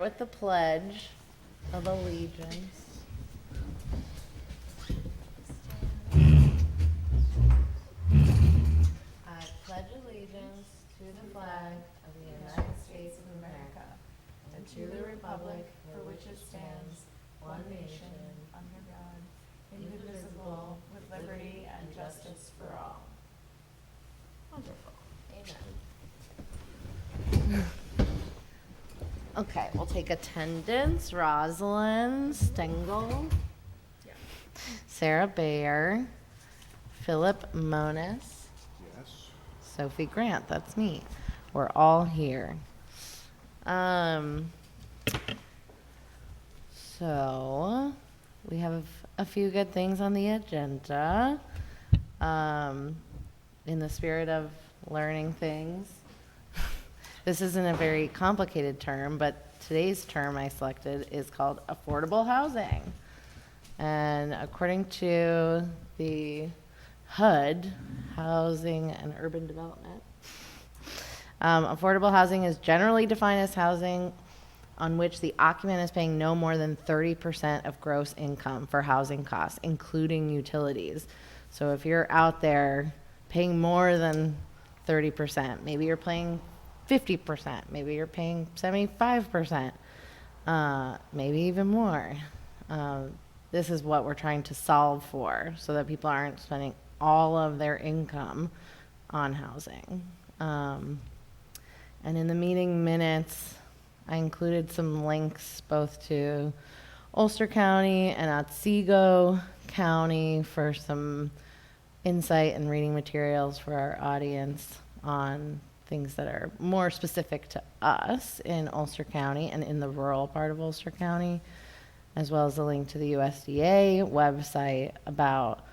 With the Pledge of Allegiance. I pledge allegiance to the flag of the United States of America and to the republic for which it stands, one nation, under God, indivisible, with liberty and justice for all. Wonderful. Amen. Okay, we'll take attendance. Rosalind Stengel, Sarah Bayer, Philip Monis, Yes. Sophie Grant, that's me. We're all here. So we have a few good things on the agenda. In the spirit of learning things, this isn't a very complicated term, but today's term I selected is called affordable housing. And according to the HUD, Housing and Urban Development, affordable housing is generally defined as housing on which the occupant is paying no more than 30% of gross income for housing costs, including utilities. So if you're out there paying more than 30%, maybe you're paying 50%, maybe you're paying 75%, maybe even more. This is what we're trying to solve for so that people aren't spending all of their income on housing. And in the meeting minutes, I included some links both to Ulster County and Otsego County for some insight and reading materials for our audience on things that are more specific to us in Ulster County and in the rural part of Ulster County, as well as a link to the USDA website about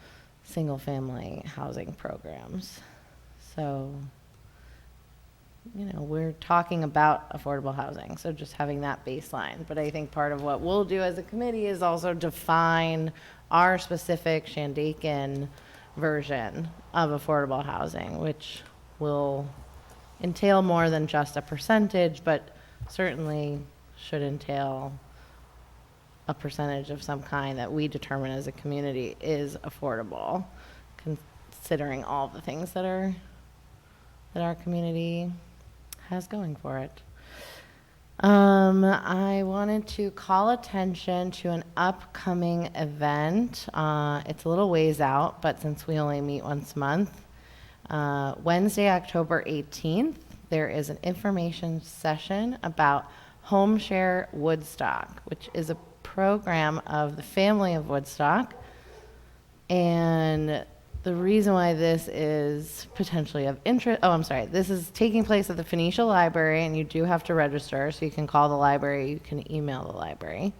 single-family housing programs. So, we're talking about affordable housing, so just having that baseline. But I think part of what we'll do as a committee is also define our specific Shandaken version of affordable housing, which will entail more than just a percentage, but certainly should entail a percentage of some kind that we determine as a community is affordable, considering all the things that our community has going for it. I wanted to call attention to an upcoming event. It's a little ways out, but since we only meet once a month, Wednesday, October 18th, there is an information session about Home Share Woodstock, which is a program of the family of Woodstock. And the reason why this is potentially of interest, this is taking place at the Phoenicia Library, and you do have to register, so you can call the library, you can email the library.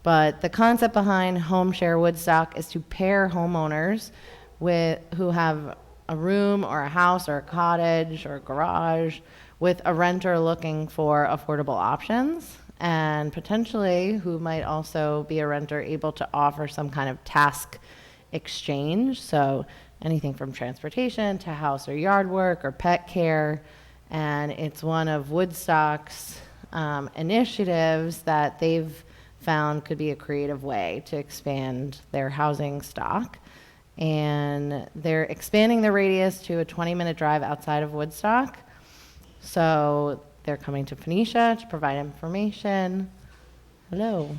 But the concept behind Home Share Woodstock is to pair homeowners who have a room or a house or a cottage or a garage with a renter looking for affordable options, and potentially who might also be a renter able to offer some kind of task exchange. So anything from transportation to house or yard work or pet care. And it's one of Woodstock's initiatives that they've found could be a creative way to expand their housing stock. And they're expanding the radius to a 20-minute drive outside of Woodstock. So they're coming to Phoenicia to provide information. Hello.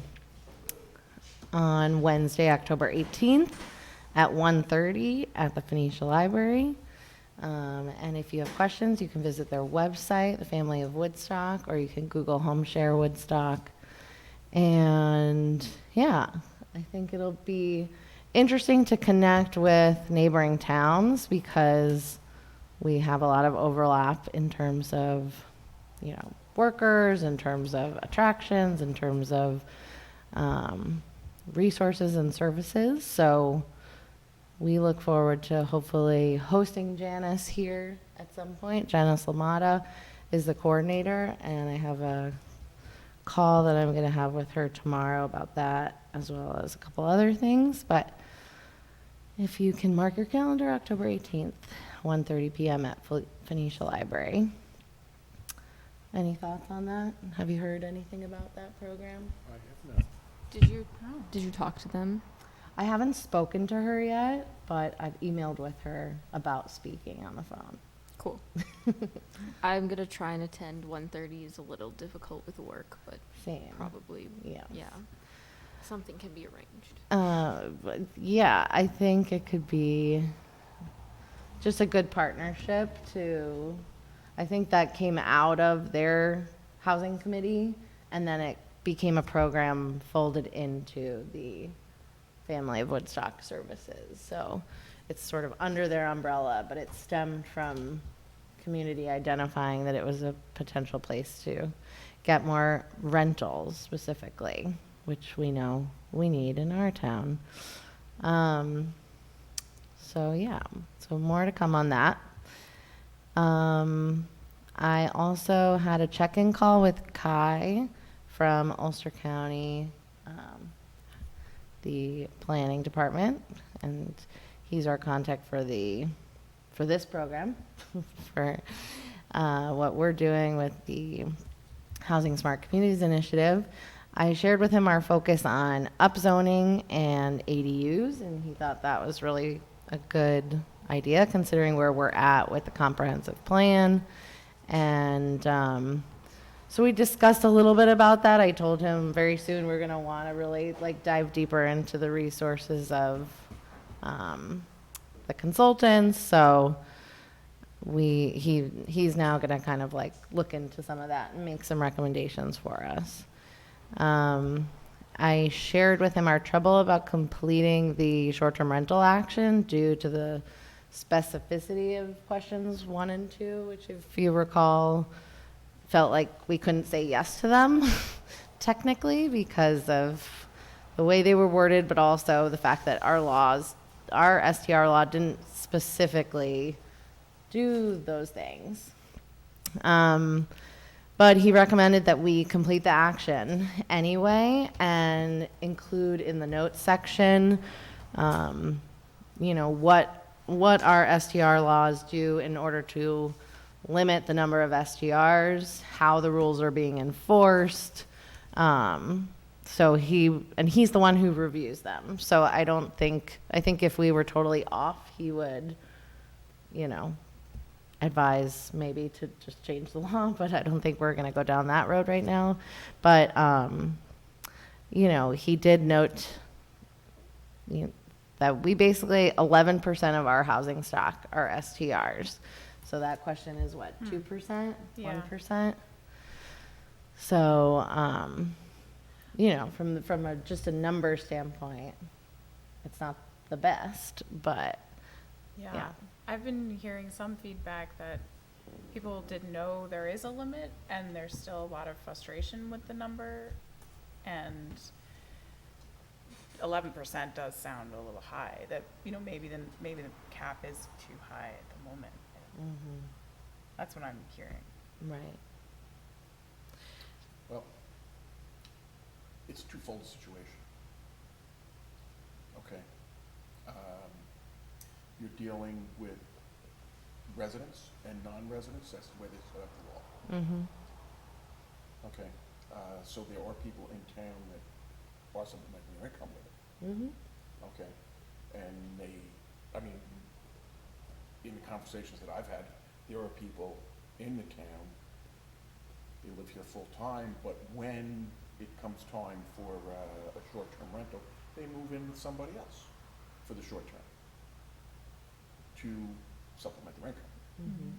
On Wednesday, October 18th at 1:30 at the Phoenicia Library. And if you have questions, you can visit their website, the Family of Woodstock, or you can Google Home Share Woodstock. And yeah, I think it'll be interesting to connect with neighboring towns because we have a lot of overlap in terms of, workers, in terms of attractions, in terms of resources and services. So we look forward to hopefully hosting Janice here at some point. Janice Lamada is the coordinator, and I have a call that I'm going to have with her tomorrow about that, as well as a couple other things. But if you can mark your calendar, October 18th, 1:30 p.m. at Phoenicia Library. Any thoughts on that? Have you heard anything about that program? I have not. Did you talk to them? I haven't spoken to her yet, but I've emailed with her about speaking on the phone. Cool. I'm gonna try and attend. 1:30 is a little difficult with work, but Same. probably Yeah. something can be arranged. But yeah, I think it could be just a good partnership to, I think that came out of their housing committee, and then it became a program folded into the Family of Woodstock Services. So it's sort of under their umbrella, but it stemmed from community identifying that it was a potential place to get more rentals specifically, which we know we need in our town. So yeah, so more to come on that. I also had a check-in call with Kai from Ulster County, the planning department, and he's our contact for this program, for what we're doing with the Housing Smart Communities Initiative. I shared with him our focus on upzoning and ADUs, and he thought that was really a good idea considering where we're at with the comprehensive plan. And so we discussed a little bit about that. I told him very soon we're going to want to really dive deeper into the resources of the consultants. So he's now going to kind of look into some of that and make some recommendations for us. I shared with him our trouble about completing the short-term rental action due to the specificity of questions 1 and 2, which, if you recall, felt like we couldn't say yes to them technically because of the way they were worded, but also the fact that our STR law didn't specifically do those things. But he recommended that we complete the action anyway and include in the notes section, what our STR laws do in order to limit the number of STRs, how the rules are being enforced. So he's the one who reviews them. So I think if we were totally off, he would, advise maybe to just change the law, but I don't think we're going to go down that road right now. But, he did note that we basically 11% of our housing stock are STRs. So that question is what, 2%? Yeah. 1%? So, from just a number standpoint, it's not the best, but yeah. I've been hearing some feedback that people didn't know there is a limit, and there's still a lot of frustration with the number, and 11% does sound a little high. That maybe the cap is too high at the moment. Mm-hmm. That's what I'm hearing. Right. Well, it's a twofold situation. Okay. You're dealing with residents and non-residents. That's the way they set up the law. Mm-hmm. Okay. So there are people in town that are supplementing their income with it. Mm-hmm. Okay. And in the conversations that I've had, there are people in the town, they live here full time, but when it comes time for a short-term rental, they move in with somebody else for the short term to supplement their income. Mm-hmm.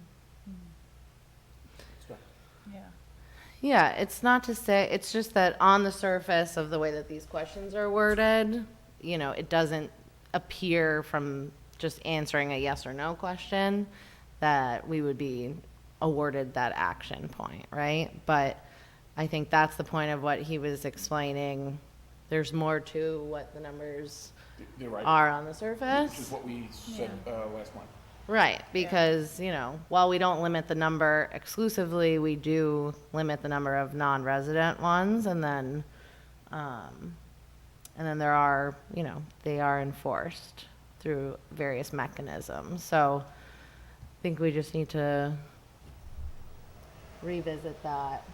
It's good. Yeah. Yeah, it's not to say, it's just that on the surface of the way that these questions are worded, it doesn't appear from just answering a yes or no question that we would be awarded that action point, right? But I think that's the point of what he was explaining. There's more to what the numbers They're right. are on the surface. Which is what we said last month. Right, because, while we don't limit the number exclusively, we do limit the number of non-resident ones, and then there are, they are enforced through various mechanisms. So I think we just need to revisit that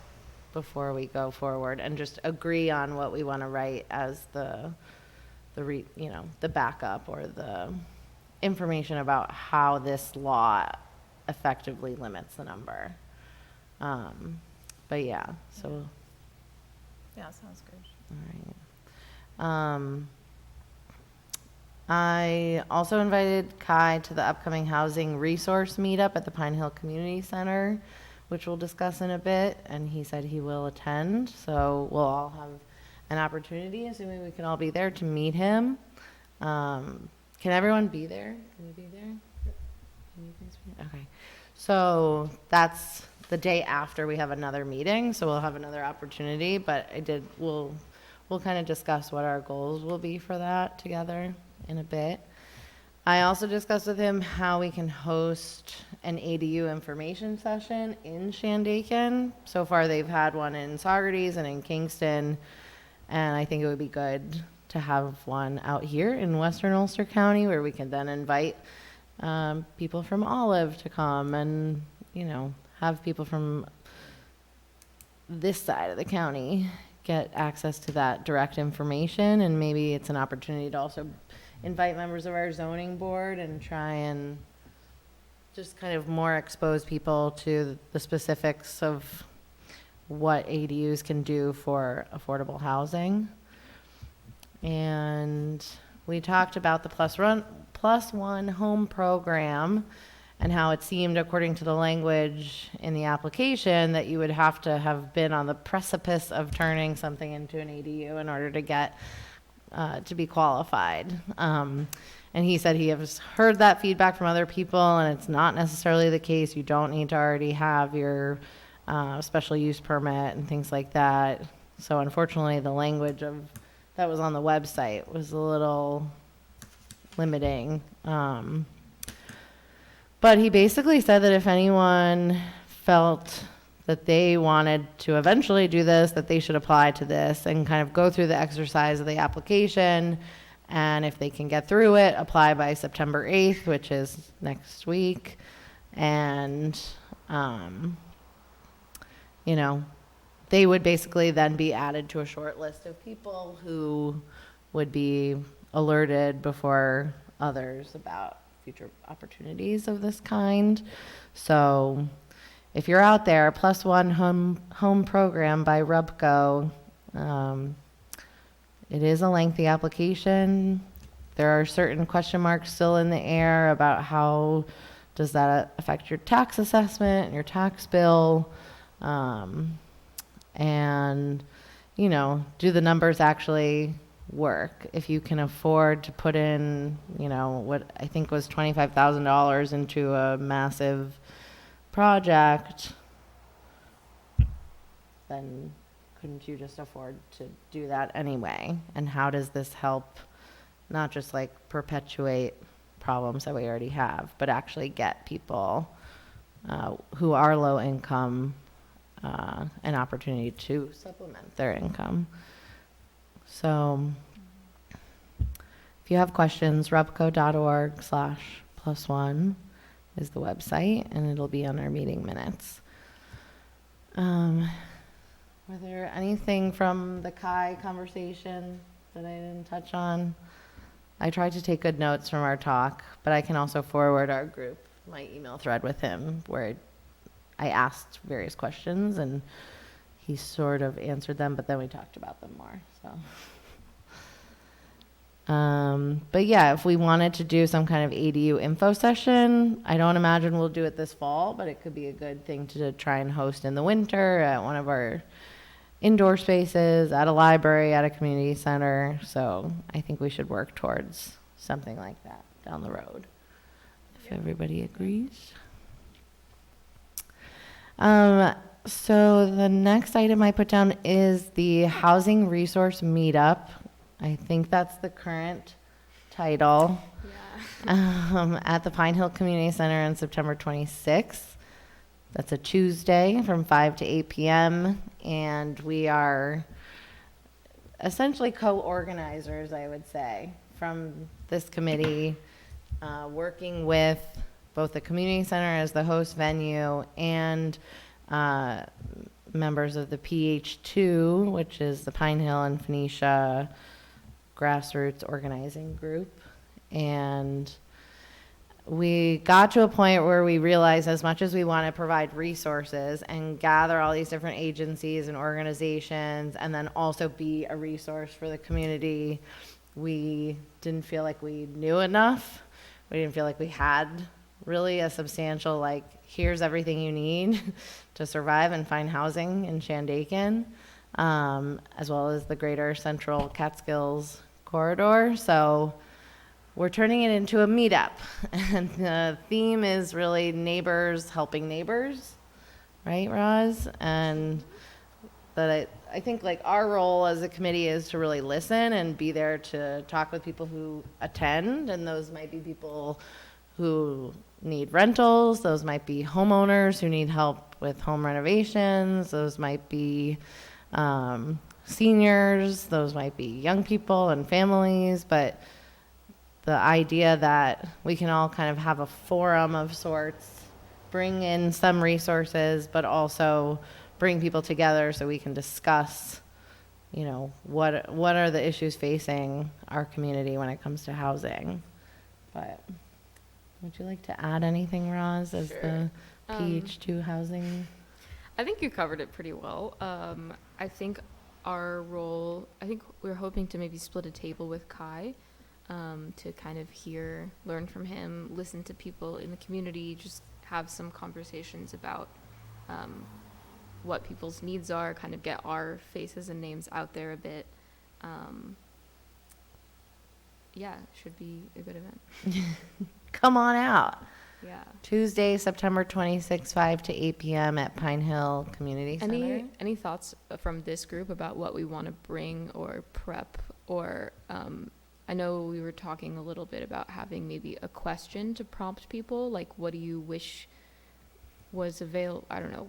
before we go forward and just agree on what we want to write as the backup or the information about how this law effectively limits the number. But yeah, so, Yeah, sounds good. all right. I also invited Kai to the upcoming housing resource meetup at the Pine Hill Community Center, which we'll discuss in a bit, and he said he will attend, so we'll all have an opportunity, assuming we can all be there, to meet him. Can everyone be there? Can you be there? Can you guys be there? Okay. So that's the day after we have another meeting, so we'll have another opportunity, but we'll kind of discuss what our goals will be for that together in a bit. I also discussed with him how we can host an ADU information session in Shandaken. So far, they've had one in Saugerties and in Kingston, and I think it would be good to have one out here in Western Ulster County where we can then invite people from Olive to come and, have people from this side of the county get access to that direct information, and maybe it's an opportunity to also invite members of our zoning board and try and just kind of more expose people to the specifics of what ADUs can do for affordable housing. And we talked about the plus one home program and how it seemed, according to the language in the application, that you would have to have been on the precipice of turning something into an ADU in order to get to be qualified. And he said he has heard that feedback from other people, and it's not necessarily the case. You don't need to already have your special use permit and things like that. So unfortunately, the language that was on the website was a little limiting. But he basically said that if anyone felt that they wanted to eventually do this, that they should apply to this and kind of go through the exercise of the application. And if they can get through it, apply by September 8th, which is next week. And, they would basically then be added to a short list of people who would be alerted before others about future opportunities of this kind. So if you're out there, plus one home program by Rubco, it is a lengthy application. There are certain question marks still in the air about how does that affect your tax assessment and your tax bill, and do the numbers actually work? If you can afford to put in, what I think was $25,000 into a massive project, then couldn't you just afford to do that anyway? And how does this help not just like perpetuate problems that we already have, but actually get people who are low income an opportunity to supplement their income? So if you have questions, rubco.org/+1 is the website, and it'll be on our meeting minutes. Were there anything from the Kai conversation that I didn't touch on? I tried to take good notes from our talk, but I can also forward our group my email thread with him where I asked various questions and he sort of answered them, but then we talked about them more. But yeah, if we wanted to do some kind of ADU info session, I don't imagine we'll do it this fall, but it could be a good thing to try and host in the winter at one of our indoor spaces, at a library, at a community center. So I think we should work towards something like that down the road, if everybody agrees. So the next item I put down is the housing resource meetup. I think that's the current title. Yeah. At the Pine Hill Community Center on September 26th. That's a Tuesday from 5 to 8 p.m. And we are essentially co-organizers, I would say, from this committee, working with both the community center as the host venue and uh, members of the PH2, which is the Pine Hill and Phoenicia grassroots organizing group. And we got to a point where we realized, as much as we want to provide resources and gather all these different agencies and organizations and then also be a resource for the community, we didn't feel like we knew enough. We didn't feel like we had really a substantial, like, here's everything you need to survive and find housing in Shandaken, as well as the greater central Catskills corridor. So we're turning it into a meetup. And the theme is really neighbors helping neighbors, right, Roz? And that I think, like, our role as a committee is to really listen and be there to talk with people who attend, and those might be people who need rentals, those might be homeowners who need help with home renovations, those might be seniors, those might be young people and families, but the idea that we can all kind of have a forum of sorts, bring in some resources, but also bring people together so we can discuss, you know, what are the issues facing our community when it comes to housing. But would you like to add anything, Roz, as the PH2 housing? I think you covered it pretty well. I think our role, I think we're hoping to maybe split a table with Kai, to kind of learn from him, listen to people in the community, just have some conversations about what people's needs are, kind of get our faces and names out there a bit. Yeah, should be a good event. Come on out. Yeah. Tuesday, September 26th, 5 to 8 p.m. at Pine Hill Community Center. Any thoughts from this group about what we want to bring or prep, or I know we were talking a little bit about having maybe a question to prompt people, like, what do you wish was available? I don't know,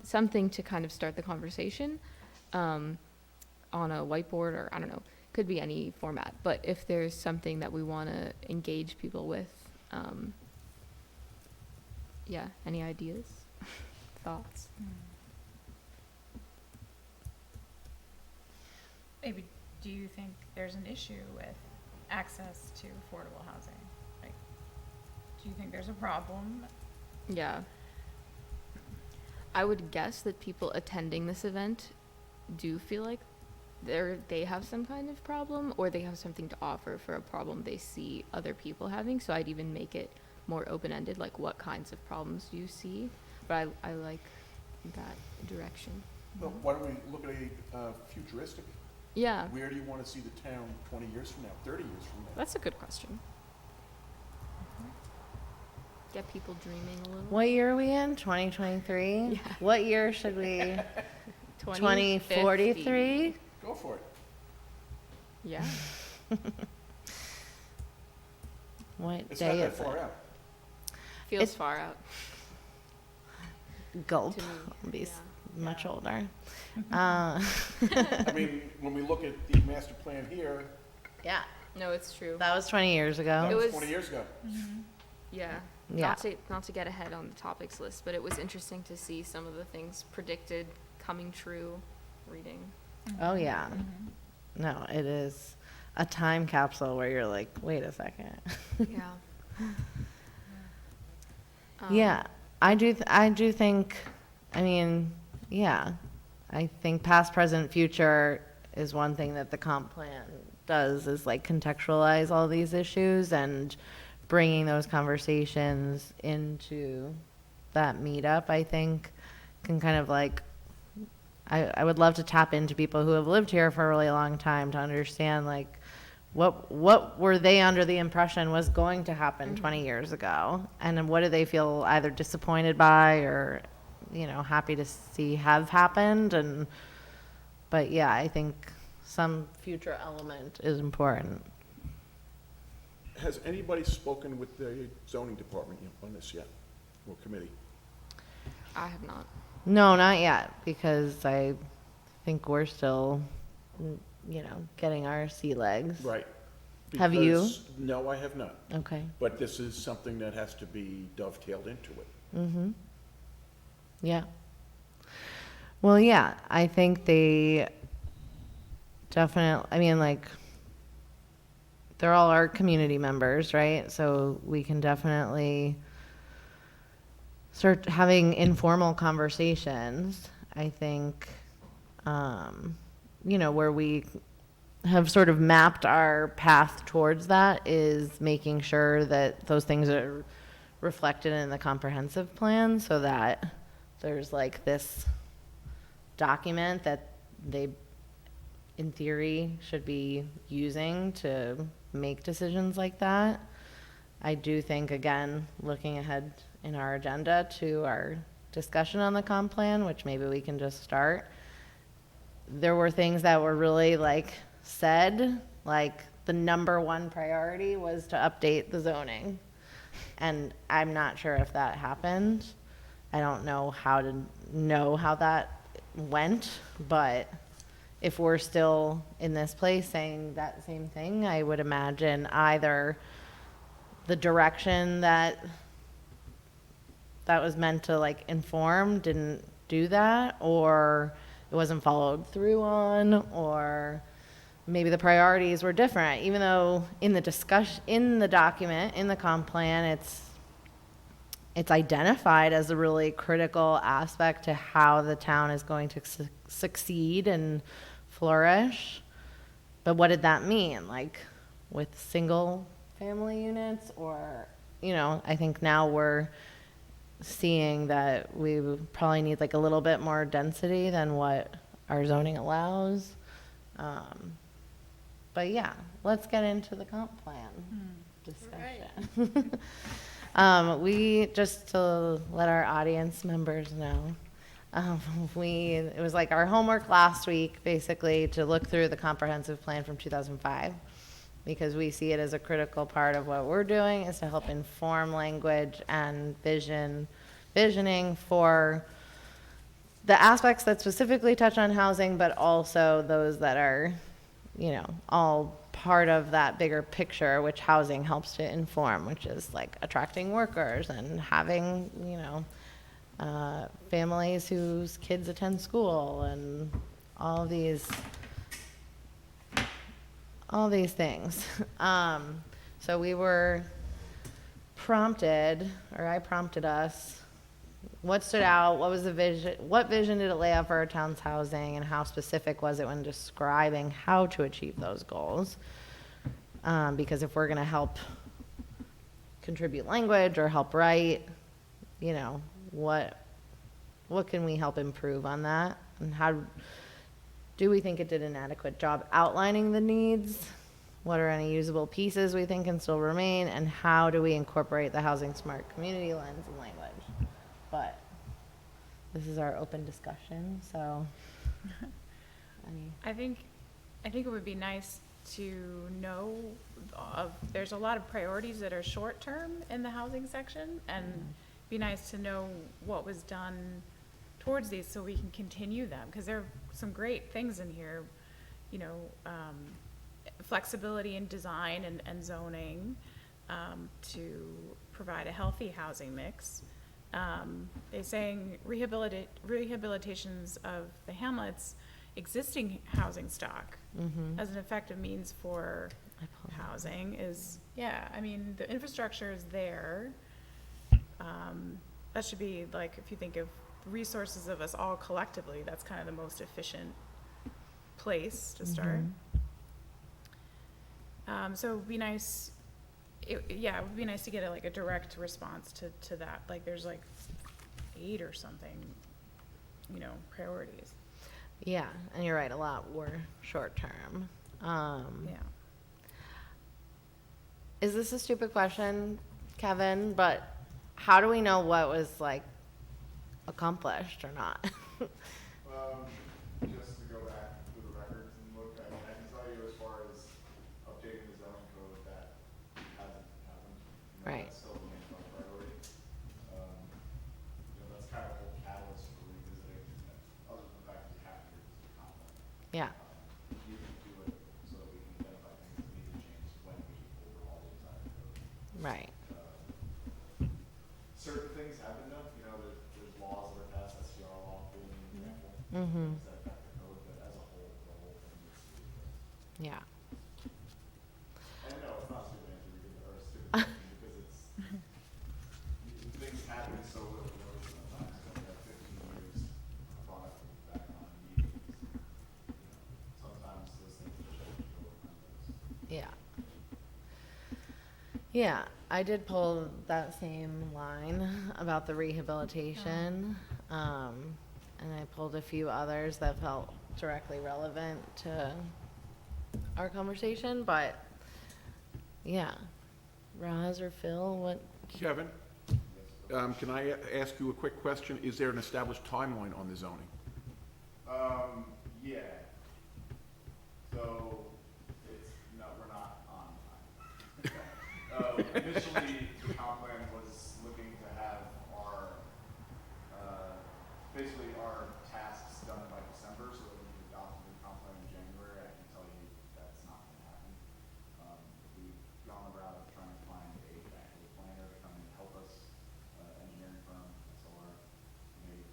something to kind of start the conversation on a whiteboard, or I don't know, could be any format. But if there's something that we want to engage people with, yeah, any ideas, thoughts? Maybe, do you think there's an issue with access to affordable housing? Like, do you think there's a problem? Yeah. I would guess that people attending this event do feel like they have some kind of problem, or they have something to offer for a problem they see other people having. So I'd even make it more open-ended, like, what kinds of problems do you see? But I like that direction. Well, why don't we look at a futuristic? Yeah, Where do you want to see the town 20 years from now, 30 years from now? that's a good question. Get people dreaming a little. What year are we in? 2023? Yeah. What year should we? 2050. 2043? Go for it. Yeah. What It's not day that is far it? out. Feels It's- far out Gulp. to me. I'll be Yeah. much older. I mean, when we look at the master plan here, Yeah, No, it's true. that was 20 years ago. that It was was- 20 years ago. Yeah. Yeah. Not to get ahead on the topics list, but it was interesting to see some of the things predicted coming true reading. Oh, yeah. No, it is a time capsule where you're like, wait a second. Yeah. Yeah, I do think, I mean, yeah, I think past, present, future is one thing that the comp plan does, is like contextualize all these issues, and bringing those conversations into that meetup, I think, can kind of like, I would love to tap into people who have lived here for a really long time to understand, like, what were they under the impression was going to happen 20 years ago, and then what do they feel either disappointed by or, you know, happy to see have happened. And but yeah, I think some future element is important. Has anybody spoken with the zoning department on this yet, or committee? I have not. No, not yet, because I think we're still, you know, getting our sea legs. Right. Have you? Because- No, I have not. Okay. But this is something that has to be dovetailed into it. Mm-hmm. Yeah. Well, yeah, I think they definitely, I mean, like, they're all our community members, right? So we can definitely start having informal conversations, I think, where we have sort of mapped our path towards that is making sure that those things are reflected in the comprehensive plan so that there's like this document that they, in theory, should be using to make decisions like that. I do think, again, looking ahead in our agenda to our discussion on the comp plan, which maybe we can just start, there were things that were really like said, like the number one priority was to update the zoning. And I'm not sure if that happened. I don't know how that went, but if we're still in this place saying that same thing, I would imagine either the direction that was meant to like inform didn't do that, or it wasn't followed through on, or maybe the priorities were different, even though in the discussion, in the document, in the comp plan, it's identified as a really critical aspect to how the town is going to succeed and flourish. But what did that mean? Like with single family units, or, I think now we're seeing that we probably need like a little bit more density than what our zoning allows. But yeah, let's get into the comp plan discussion. We, just to let our audience members know, it was like our homework last week, basically, to look through the comprehensive plan from 2005, because we see it as a critical part of what we're doing is to help inform language and visioning for the aspects that specifically touch on housing, but also those that are, all part of that bigger picture, which housing helps to inform, which is like attracting workers and having, families whose kids attend school and all these things. So we were prompted, or I prompted us, what stood out, what was the vision, what vision did it lay out for our town's housing, and how specific was it when describing how to achieve those goals? Because if we're going to help contribute language or help write, what can we help improve on that? And how do we think it did an adequate job outlining the needs? What are any usable pieces we think can still remain? And how do we incorporate the housing smart community lens and language? But this is our open discussion, so. I think it would be nice to know there's a lot of priorities that are short term in the housing section, and be nice to know what was done towards these so we can continue them, because there are some great things in here, flexibility in design and zoning, to provide a healthy housing mix. They're saying rehabilitations of the hamlet's existing housing stock as an effective means for housing is, the infrastructure is there. That should be like, if you think of resources of us all collectively, that's kind of the most efficient place to start. So it would be nice, it would be nice to get a direct response to that. Like there's like 8 or something, priorities. Yeah, and you're right, a lot were short term. Is this a stupid question, Kevin? But how do we know what was like accomplished or not? Just to go back through the records and look, I can tell you as far as updating the zoning code, that hasn't happened. Right. That's still the main priority. That's kind of a whole catalyst for revisiting, other than the fact that you have to revisit the comp plan. Yeah. You can do it so that we can identify things that need to change when we overhaul the entire code. Right. Certain things have been done, there's laws that are passed, SCR law, building Mm-hmm. things that affect the code, but as a whole, the whole thing needs to be addressed. Yeah. And no, it's not a stupid answer, because, or a stupid question, because it's, things happen so little notice sometimes, that we have 15 years brought up back on meetings. Sometimes those things just go unnoticed. Yeah. Yeah, I did pull that same line about the rehabilitation, and I pulled a few others that felt directly relevant to our conversation, but yeah. Roz or Phil, what? Kevin, can I ask you a quick question? Is there an established timeline on the zoning? Yeah. So, it's, no, we're not on time. Initially, the comp plan was looking to have our, basically our tasks done by December, so that we could adopt the comp plan in January. I can tell you that's not gonna happen. We've gone the route of trying to find a actual planner to come and help us, engineering firm, SLR, maybe.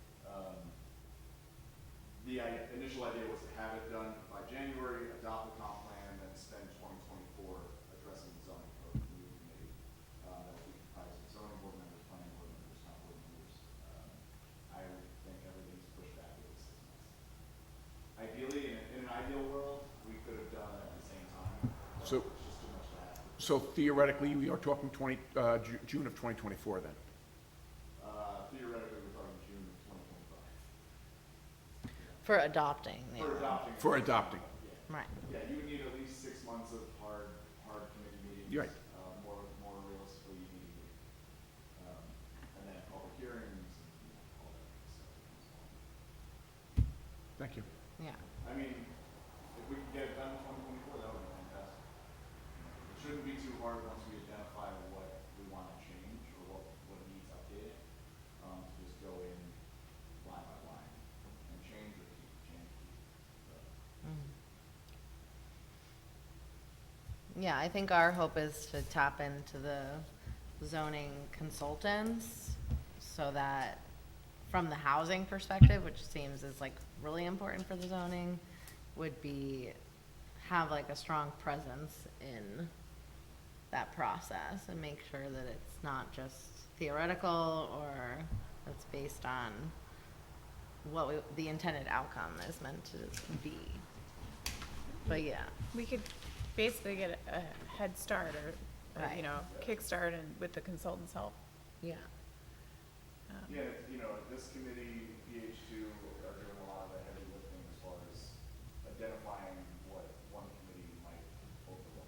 The initial idea was to have it done by January, adopt the comp plan, and then spend 2024 addressing the zoning code review committee. That would be comprised of zoning board members, planning board members, town board members. I think everything's pushed back at 6 months. Ideally, in an ideal world, we could have done it at the same time, but So- it's just too much to ask. So theoretically, we are talking June of 2024 then? Theoretically, we're talking June of 2025. For adopting. For yeah. adopting. For adopting. Yeah. Right. Yeah, you would need at least 6 months of hard committee meetings. You're right. More realistically, you need, and then public hearings and, all that stuff that comes along. Thank you. Yeah. I mean, if we could get it done in 2024, that would be fantastic. It shouldn't be too hard once we identify what we want to change or what needs updating, to just go in line by line and change or keep, change, keep. So, Yeah, I think our hope is to tap into the zoning consultants so that from the housing perspective, which seems is like really important for the zoning, would be have like a strong presence in that process and make sure that it's not just theoretical or it's based on what the intended outcome is meant to be. But yeah. We could basically get a head start or, Right. kickstart and with the consultant's help. Yeah. Yeah, this committee, PH2, are doing a lot of the heavy lifting as far as identifying what one committee might overlook.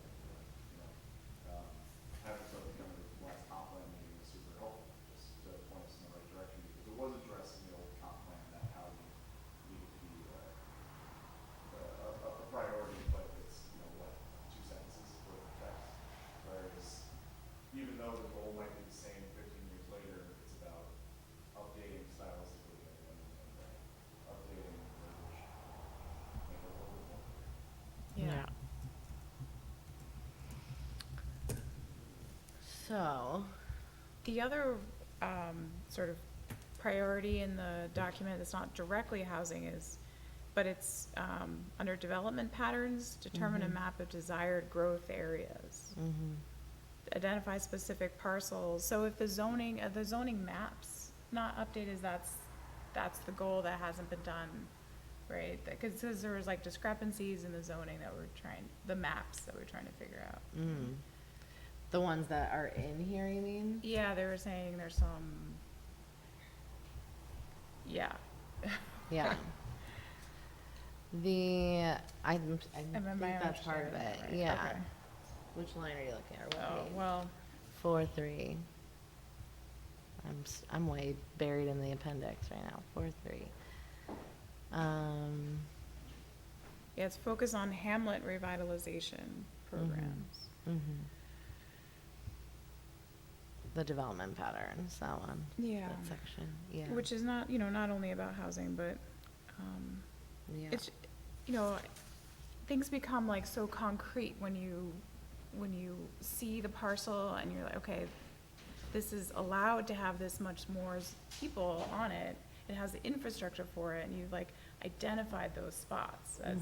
Having something come to the last comp plan meeting was super helpful, just to point us in the right direction, because it was addressed in the old comp plan that housing needed to be a priority, but it's, 2 sentences worth of text. Whereas, even though the goal might be the same 15 years later, it's about updating stylistically and updating language, make it a little bit more clear. Yeah. So, The other sort of priority in the document that's not directly housing is, but it's under development patterns, determine a map of desired growth areas. Identify specific parcels. So if the zoning maps not updated, that's the goal that hasn't been done, right? Because there was like discrepancies in the zoning the maps that we're trying to figure out. the ones that are in here, you mean? Yeah, they were saying there's some, yeah. Yeah. I Am think I that's part of it, understanding that right? yeah. Okay. Which line are you looking at? What Oh, page? well, 4-3. I'm way buried in the appendix right now, 4-3. yeah, it's focus on hamlet revitalization programs. The development patterns, that one. Yeah. That section, yeah. Which is not, not only about housing, but, Yeah. it's, things become like so concrete when you see the parcel and you're like, okay, this is allowed to have this much more people on it. It has the infrastructure for it, and you like, identified those spots as,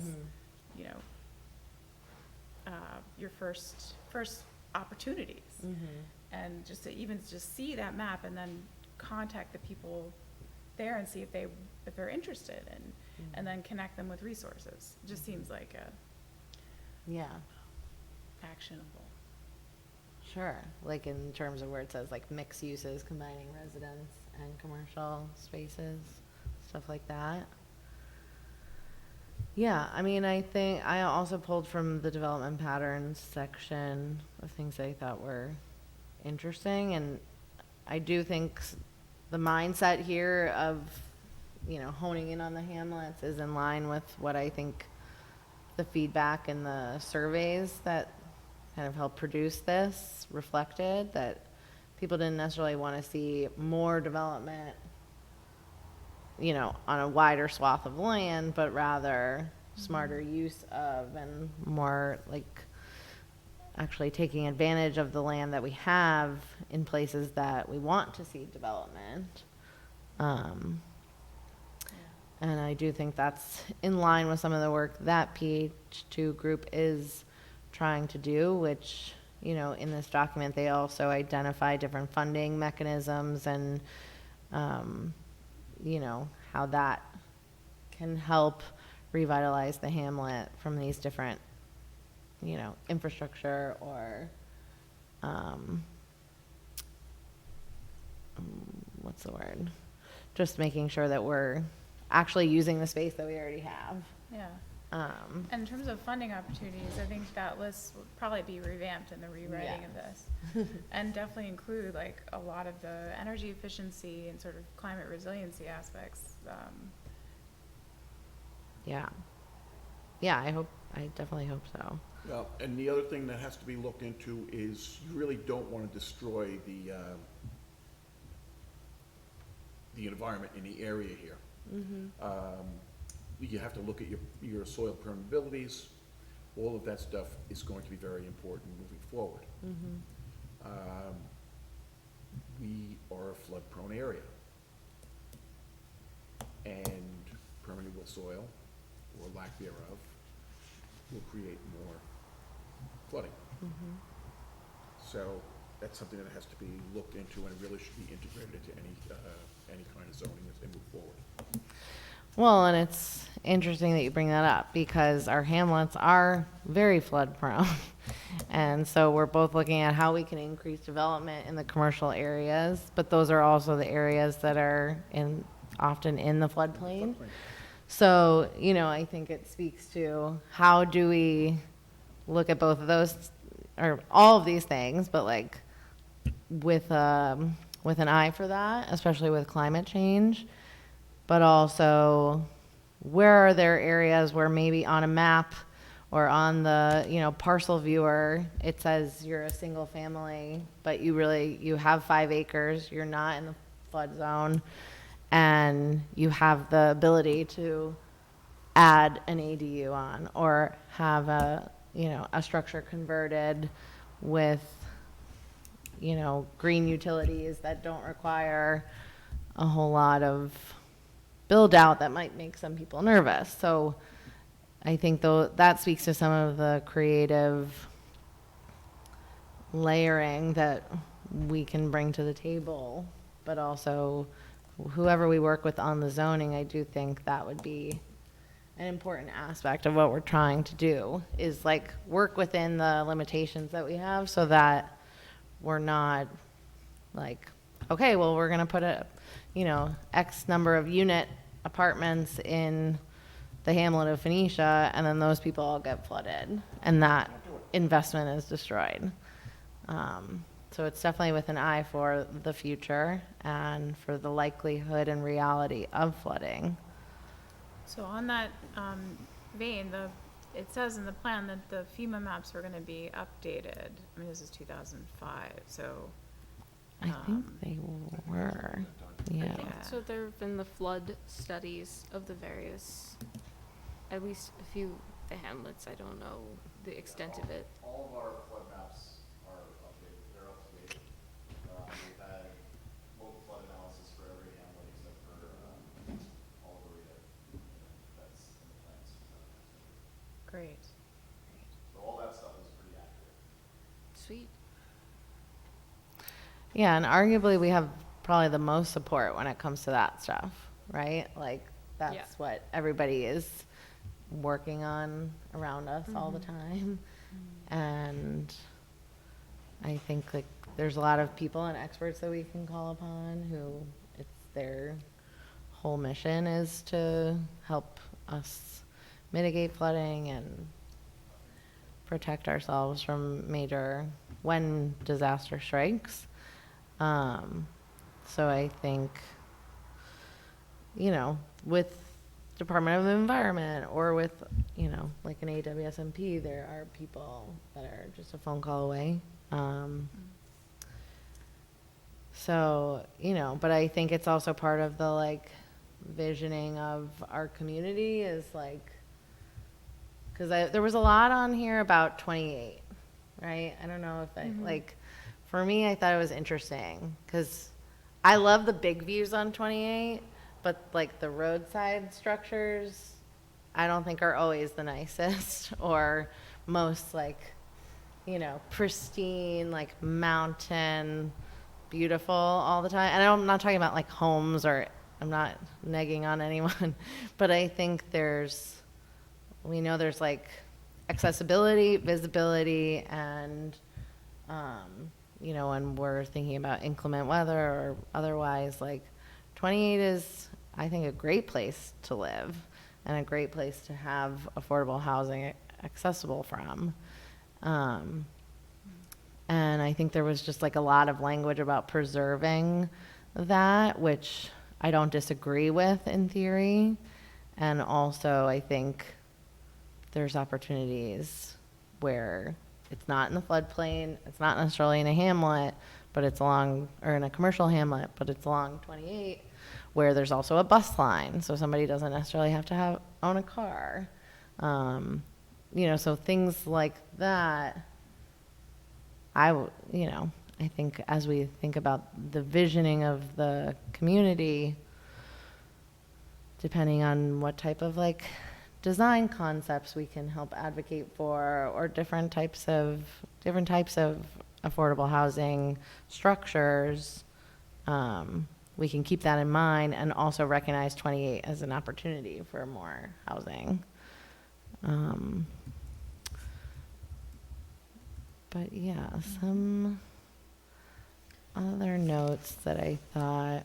you know, your first opportunities. And just to even just see that map and then contact the people there and see if they're interested, and then connect them with resources. It just seems like Yeah, actionable. sure. Like in terms of where it says like mixed uses, combining residence and commercial spaces, stuff like that. Yeah, I mean, I think I also pulled from the development patterns section of things I thought were interesting, and I do think the mindset here of, you know, honing in on the hamlets is in line with what I think the feedback and the surveys that kind of helped produce this reflected, that people didn't necessarily want to see more development, you know, on a wider swath of land, but rather smarter use of and more like actually taking advantage of the land that we have in places that we want to see development. And I do think that's in line with some of the work that PH2 group is trying to do, which, you know, in this document, they also identify different funding mechanisms and, you know, how that can help revitalize the hamlet from these different, you know, infrastructure or, what's the word? Just making sure that we're actually using the space that we already have. Yeah. And in terms of funding opportunities, I think that list will probably be revamped in the rewriting of this. And definitely include like a lot of the energy efficiency and sort of climate resiliency aspects. Yeah, I definitely hope so. Well, and the other thing that has to be looked into is you really don't want to destroy the environment in the area here. You have to look at your soil permeabilities. All of that stuff is going to be very important moving forward. We are a flood-prone area, and permeable soil, or lack thereof, will create more flooding. So that's something that has to be looked into, and it really should be integrated into any kind of zoning as they move forward. Well, and it's interesting that you bring that up because our hamlets are very flood prone. And so we're both looking at how we can increase development in the commercial areas, but those are also the areas that are often in the floodplain. So, you know, I think it speaks to how do we look at both of those, or all of these things, but like with an eye for that, especially with climate change, but also where are there areas where maybe on a map or on the, you know, parcel viewer, it says you're a single family, but you have 5 acres, you're not in the flood zone, and you have the ability to add an ADU on or have a, you know, a structure converted with, you know, green utilities that don't require a whole lot of build out that might make some people nervous. So I think though that speaks to some of the creative layering that we can bring to the table, but also whoever we work with on the zoning, I do think that would be an important aspect of what we're trying to do is like work within the limitations that we have so that we're not like, okay, well, we're going to put a, you know, X number of unit apartments in the hamlet of Phoenicia, and then those people all get flooded, and that investment is destroyed. So it's definitely with an eye for the future and for the likelihood and reality of flooding. So on that vein, it says in the plan that the FEMA maps were going to be updated. I mean, this is 2005, so. I think they were, yeah. Yeah. So there have been the flood studies of the various, at least a few, the hamlets. I don't know the extent of it. All of our flood maps are updated, they're up to date. We've had local flood analysis for every hamlet except for Alvarita. Great. So all that stuff is pretty accurate. Sweet. Yeah, and arguably we have probably the most support when it comes to that stuff, right? Like that's Yeah. what everybody is working on around us all the time. And I think like there's a lot of people and experts that we can call upon who it's their whole mission is to help us mitigate flooding and protect ourselves from major when disaster strikes. So I think, you know, with Department of the Environment or with, you know, like an AWSMP, there are people that are just a phone call away. So, you know, but I think it's also part of the like visioning of our community is like, because there was a lot on here about 28, right? I don't know if I, like, for me, I thought it was interesting because I love the big views on 28, but like the roadside structures, I don't think are always the nicest or most like, you know, pristine, like mountain, beautiful all the time. And I'm not talking about like homes or I'm not negging on anyone, but I think we know there's like accessibility, visibility, and, you know, when we're thinking about inclement weather or otherwise, like 28 is, I think, a great place to live and a great place to have affordable housing accessible from. And I think there was just like a lot of language about preserving that, which I don't disagree with in theory. And also, I think there's opportunities where it's not in the floodplain, it's not necessarily in a hamlet, but it's along, or in a commercial hamlet, but it's along 28, where there's also a bus line, so somebody doesn't necessarily have to own a car. You know, so things like that, you know, I think as we think about the visioning of the community, depending on what type of like design concepts we can help advocate for, or different types of affordable housing structures, we can keep that in mind and also recognize 28 as an opportunity for more housing. But yeah, some other notes that I thought,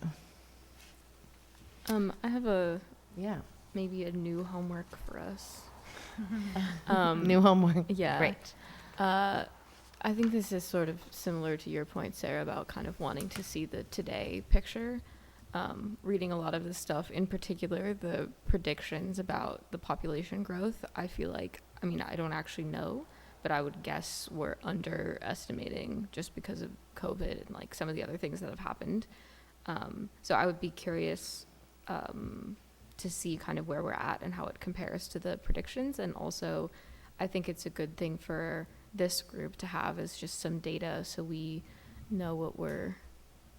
I have yeah, maybe a new homework for us. new homework. Yeah. Great. I think this is sort of similar to your point, Sarah, about kind of wanting to see the today picture. Reading a lot of this stuff, in particular, the predictions about the population growth, I feel like, I mean, I don't actually know, but I would guess we're underestimating just because of COVID and like some of the other things that have happened. So I would be curious to see kind of where we're at and how it compares to the predictions. And also, I think it's a good thing for this group to have is just some data so we know what we're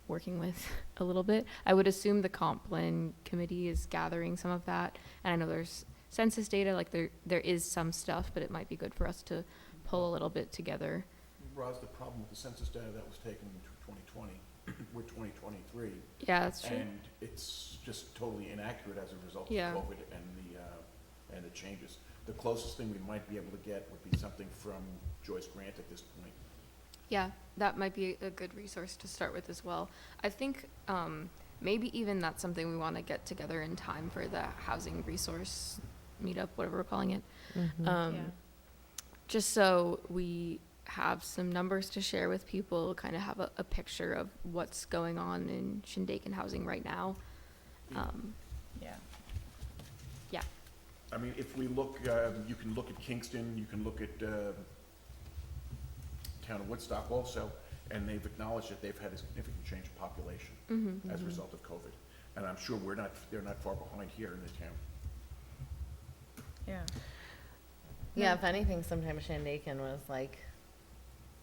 working with a little bit. I would assume the comp plan committee is gathering some of that. And I know there's census data, like there is some stuff, but it might be good for us to pull a little bit together. Roz, the problem with the census data that was taken in 2020, we're 2023. Yeah, that's true. And it's just totally inaccurate as a result Yeah. of COVID and the changes. The closest thing we might be able to get would be something from Joyce Grant at this point. Yeah, that might be a good resource to start with as well. I think maybe even that's something we want to get together in time for the housing resource meetup, whatever we're calling it. Yeah. Just so we have some numbers to share with people, kind of have a picture of what's going on in Shandaken housing right now. Yeah. Yeah. I mean, if we look, you can look at Kingston, you can look at town of Woodstock also, and they've acknowledged that they've had a significant change in population as a result of COVID. And I'm sure they're not far behind here in the town. Yeah. Yeah, if anything, sometimes Shandaken was like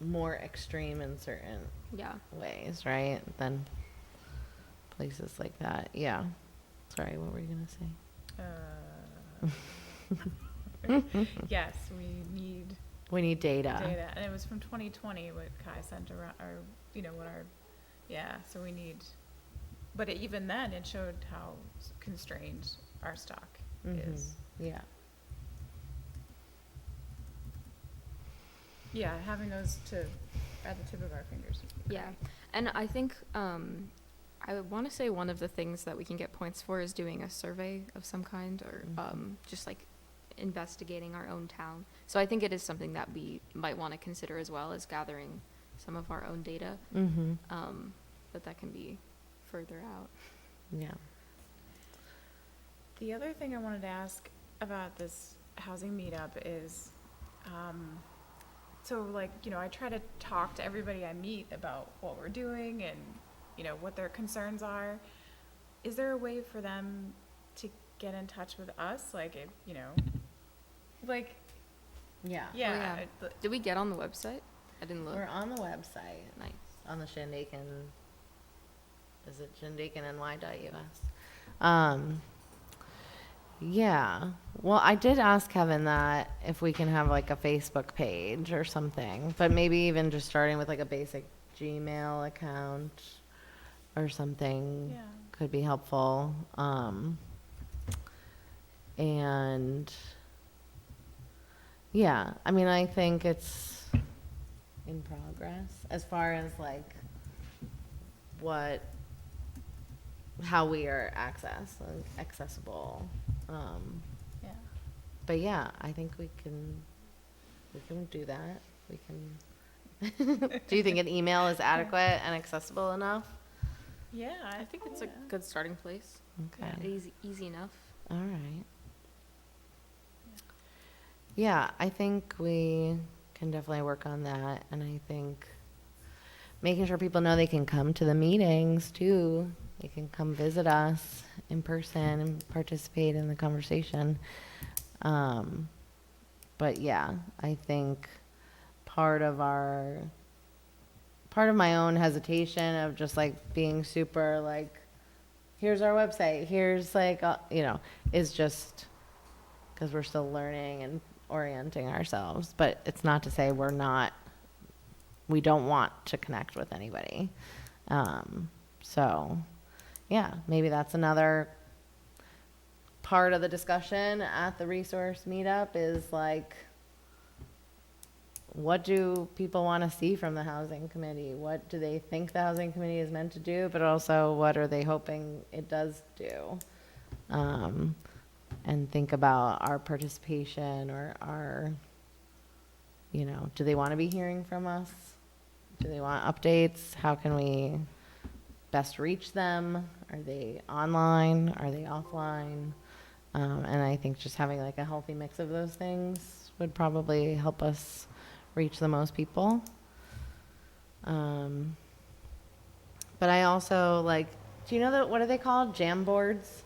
more extreme in certain Yeah. ways, right? Than places like that. Yeah. Sorry, what were you gonna say? Yes, we need We need data. data, and it was from 2020 what Kai sent around, or, what our, yeah, so we need, but even then, it showed how constrained our stock Mhm. is. Yeah. Yeah, having those at the tip of our fingers would be Yeah, great. and I think I want to say one of the things that we can get points for is doing a survey of some kind, or just like investigating our own town. So I think it is something that we might want to consider as well as gathering some of our own data. Mm-hmm. But that can be further out. Yeah. The other thing I wanted to ask about this housing meetup is, so like, I try to talk to everybody I meet about what we're doing and, what their concerns are. Is there a way for them to get in touch with us? Like, if, like, Yeah. yeah. Did we get on the website? I didn't look. We're on the website, Nice. on the Shandaken, is it shandakeny.us? Yeah. Well, I did ask Kevin that if we can have like a Facebook page or something, but maybe even just starting with like a basic Gmail account or something Yeah. could be helpful. And yeah, I mean, I think it's in progress as far as like how we are accessible. Yeah. But yeah, I think we can do that. We can. Do you think an email is adequate and accessible enough? Yeah. I think it's a good starting place. Okay. Easy enough. All right. Yeah, I think we can definitely work on that, and I think making sure people know they can come to the meetings too. They can come visit us in person and participate in the conversation. But yeah, I think part of my own hesitation of just like being super like, here's our website, here's like, is just because we're still learning and orienting ourselves. But it's not to say we don't want to connect with anybody. So yeah, maybe that's another part of the discussion at the resource meetup is like, what do people want to see from the housing committee? What do they think the housing committee is meant to do? But also, what are they hoping it does do? And think about our participation or do they want to be hearing from us? Do they want updates? How can we best reach them? Are they online? Are they offline? And I think just having like a healthy mix of those things would probably help us reach the most people. But I also do you know what are they called? Jam boards?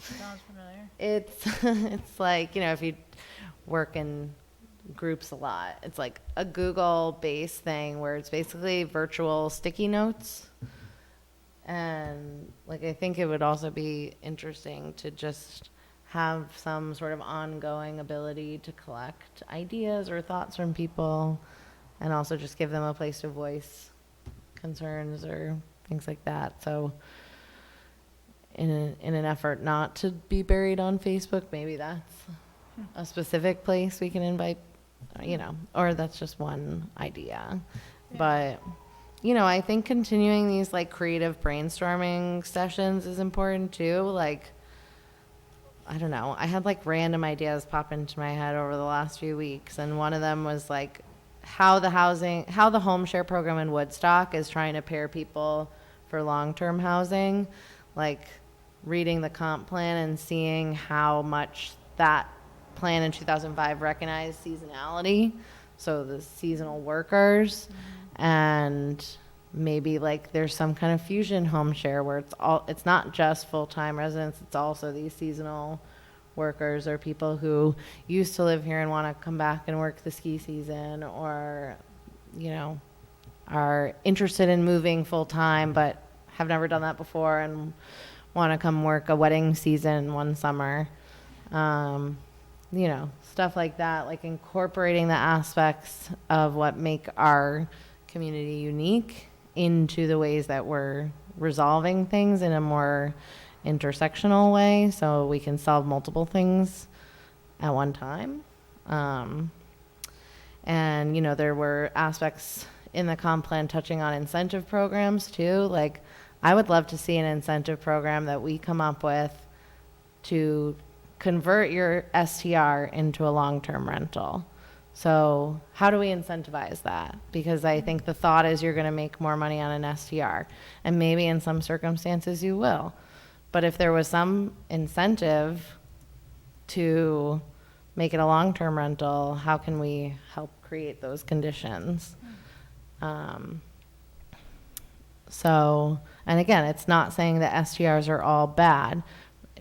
Sounds familiar. It's like, if you work in groups a lot, it's like a Google-based thing where it's basically virtual sticky notes. And I think it would also be interesting to just have some sort of ongoing ability to collect ideas or thoughts from people, and also just give them a place to voice concerns or things like that. So in an effort not to be buried on Facebook, maybe that's a specific place we can invite, or that's just one idea. Yeah. But I think continuing these creative brainstorming sessions is important too. I don't know, I had random ideas pop into my head over the last few weeks, and one of them was how the home share program in Woodstock is trying to pair people for long-term housing, reading the comp plan and seeing how much that plan in 2005 recognized seasonality, so the seasonal workers, and maybe there's some kind of fusion home share where it's not just full-time residents, it's also these seasonal workers or people who used to live here and want to come back and work the ski season, or are interested in moving full-time but have never done that before and want to come work a wedding season one summer. stuff like that, like incorporating the aspects of what make our community unique into the ways that we're resolving things in a more intersectional way so we can solve multiple things at one time. And, there were aspects in the comp plan touching on incentive programs too. Like, I would love to see an incentive program that we come up with to convert your STR into a long-term rental. So how do we incentivize that? Because I think the thought is you're going to make more money on an STR, and maybe in some circumstances you will. But if there was some incentive to make it a long-term rental, how can we help create those conditions? And again, it's not saying that STRs are all bad.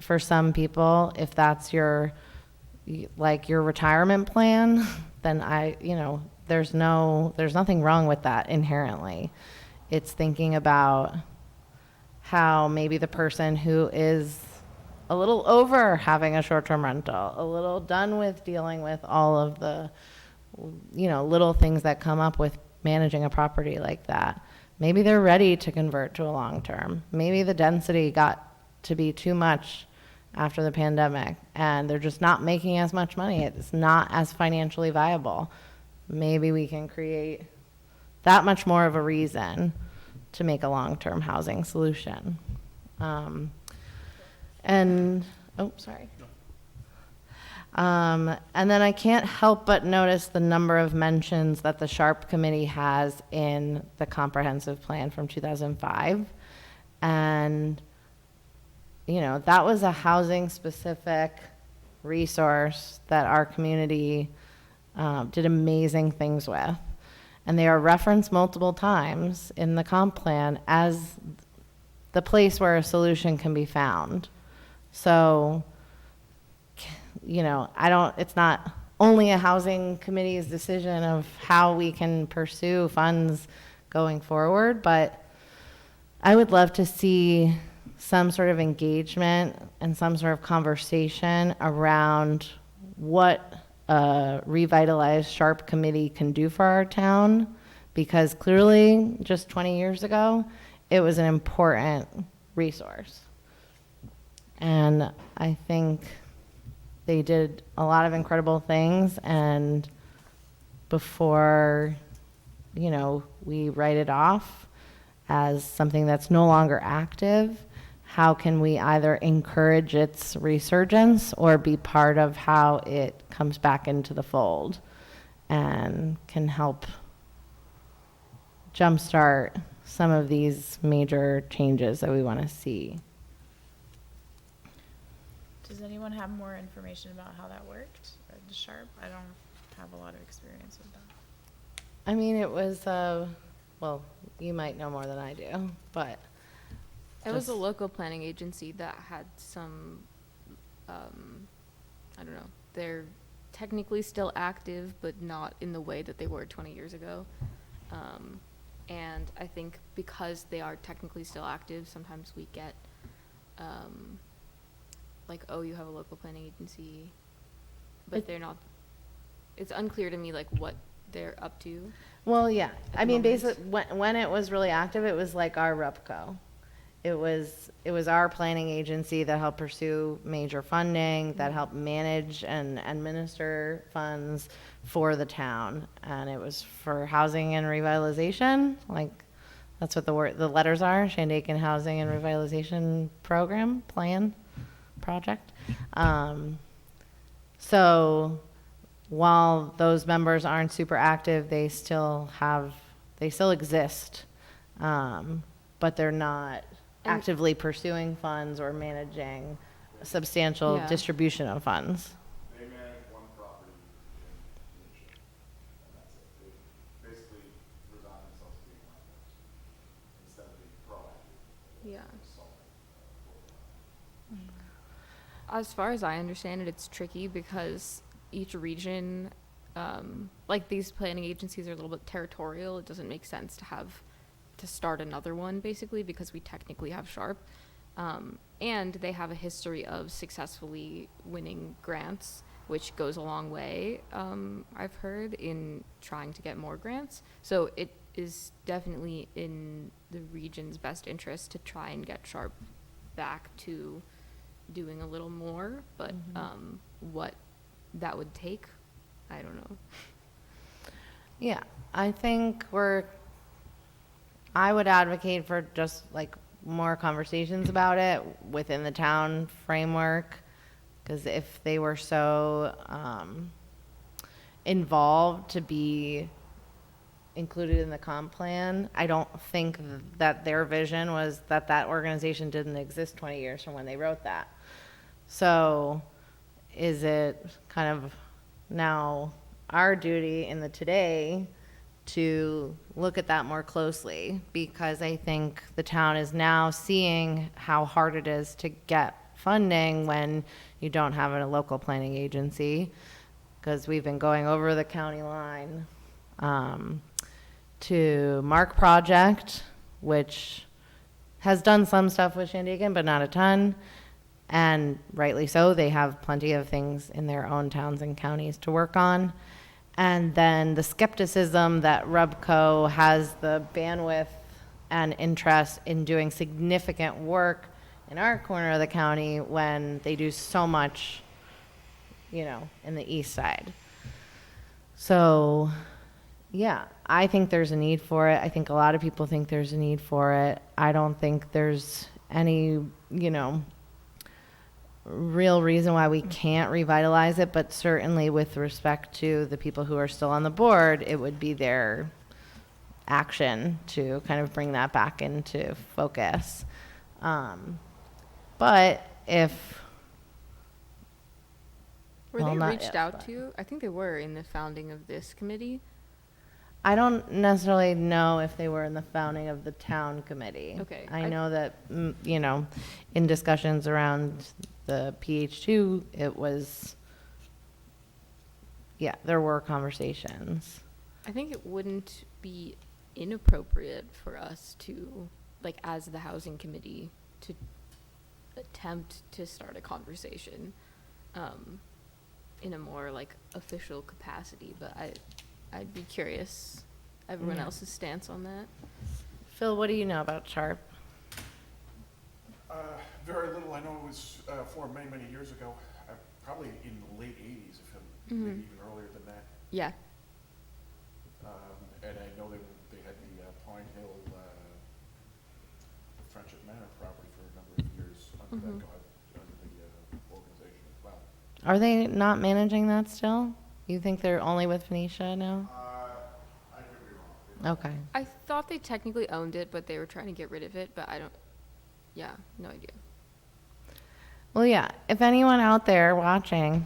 For some people, if that's your retirement plan, then there's nothing wrong with that inherently. It's thinking about how maybe the person who is a little over having a short-term rental, a little done with dealing with all of the, little things that come up with managing a property like that. Maybe they're ready to convert to a long-term. Maybe the density got to be too much after the pandemic and they're just not making as much money. It's not as financially viable. Maybe we can create that much more of a reason to make a long-term housing solution. And then I can't help but notice the number of mentions that the SHARP committee has in the comprehensive plan from 2005. And, that was a housing specific resource that our community did amazing things with. And they are referenced multiple times in the comp plan as the place where a solution can be found. So, it's not only a housing committee's decision of how we can pursue funds going forward, but I would love to see some sort of engagement and some sort of conversation around what a revitalized SHARP committee can do for our town, because clearly just 20 years ago, it was an important resource. And I think they did a lot of incredible things, and before, we write it off as something that's no longer active, how can we either encourage its resurgence or be part of how it comes back into the fold and can help jumpstart some of these major changes that we want to see? Does anyone have more information about how that worked? The SHARP? I don't have a lot of experience with that. I mean, it was, well, you might know more than I do, but. It was a local planning agency that had some, I don't know, they're technically still active, but not in the way that they were 20 years ago. And I think because they are technically still active, sometimes we get, like, oh, you have a local planning agency, but they're not, it's unclear to me, like, what they're up to. Well, yeah. I mean, moment. basically, when it was really active, it was like our REPCO. It was our planning agency that helped pursue major funding, that helped manage and administer funds for the town. And it was for housing and revitalization. Like, that's what the letters are, Shandaken Housing and Revitalization Program, Plan, Project. So while those members aren't super active, they still exist. But they're not actively pursuing funds or managing a substantial distribution of funds. They manage one property in Phoenicia, and that's it. They basically resign themselves to being landlords instead of being proactive. Yeah. Solving. As far as I understand it, it's tricky because each region, like these planning agencies are a little bit territorial. It doesn't make sense to start another one, basically, because we technically have SHARP. And they have a history of successfully winning grants which goes a long way, I've heard, in trying to get more grants. So it is definitely in the region's best interest to try and get Sharp back to doing a little more, but what that would take, I don't know. Yeah, I think I would advocate for just like more conversations about it within the town framework, because if they were so involved to be included in the comp plan, I don't think that their vision was that that organization didn't exist 20 years from when they wrote that. So is it kind of now our duty in the today to look at that more closely? Because I think the town is now seeing how hard it is to get funding when you don't have a local planning agency, because we've been going over the county line to Mark Project, which has done some stuff with Shandaken, but not a ton. And rightly so, they have plenty of things in their own towns and counties to work on. And then the skepticism that Rubco has the bandwidth and interest in doing significant work in our corner of the county when they do so much, you know, in the east side. So, yeah, I think there's a need for it. I think a lot of people think there's a need for it. I don't think there's any, you know, real reason why we can't revitalize it, but certainly with respect to the people who are still on the board, it would be their action to kind of bring that back into focus. But if Were Well, they not reached yet, out but- to? I think they were in the founding of this committee. I don't necessarily know if they were in the founding of the town committee. Okay, I I- know that, you know, in discussions around the PH2, it was, yeah, there were conversations. I think it wouldn't be inappropriate for us to, like, as the housing committee, to attempt to start a conversation in a more, like, official capacity. But I'd be curious everyone Yeah. else's stance on that. Phil, what do you know about Sharp? Very little. I know it was formed many, many years ago, probably in the late 80s, if maybe even earlier than that. Yeah. And I know they had the Pine Hill Friendship Manor property for a number of years under the organization as well. Are they not managing that still? You think they're only with Phoenicia now? I could be wrong. Okay. I thought they technically owned it, but they were trying to get rid of it, but I don't, yeah, no idea. Well, yeah, if anyone out there watching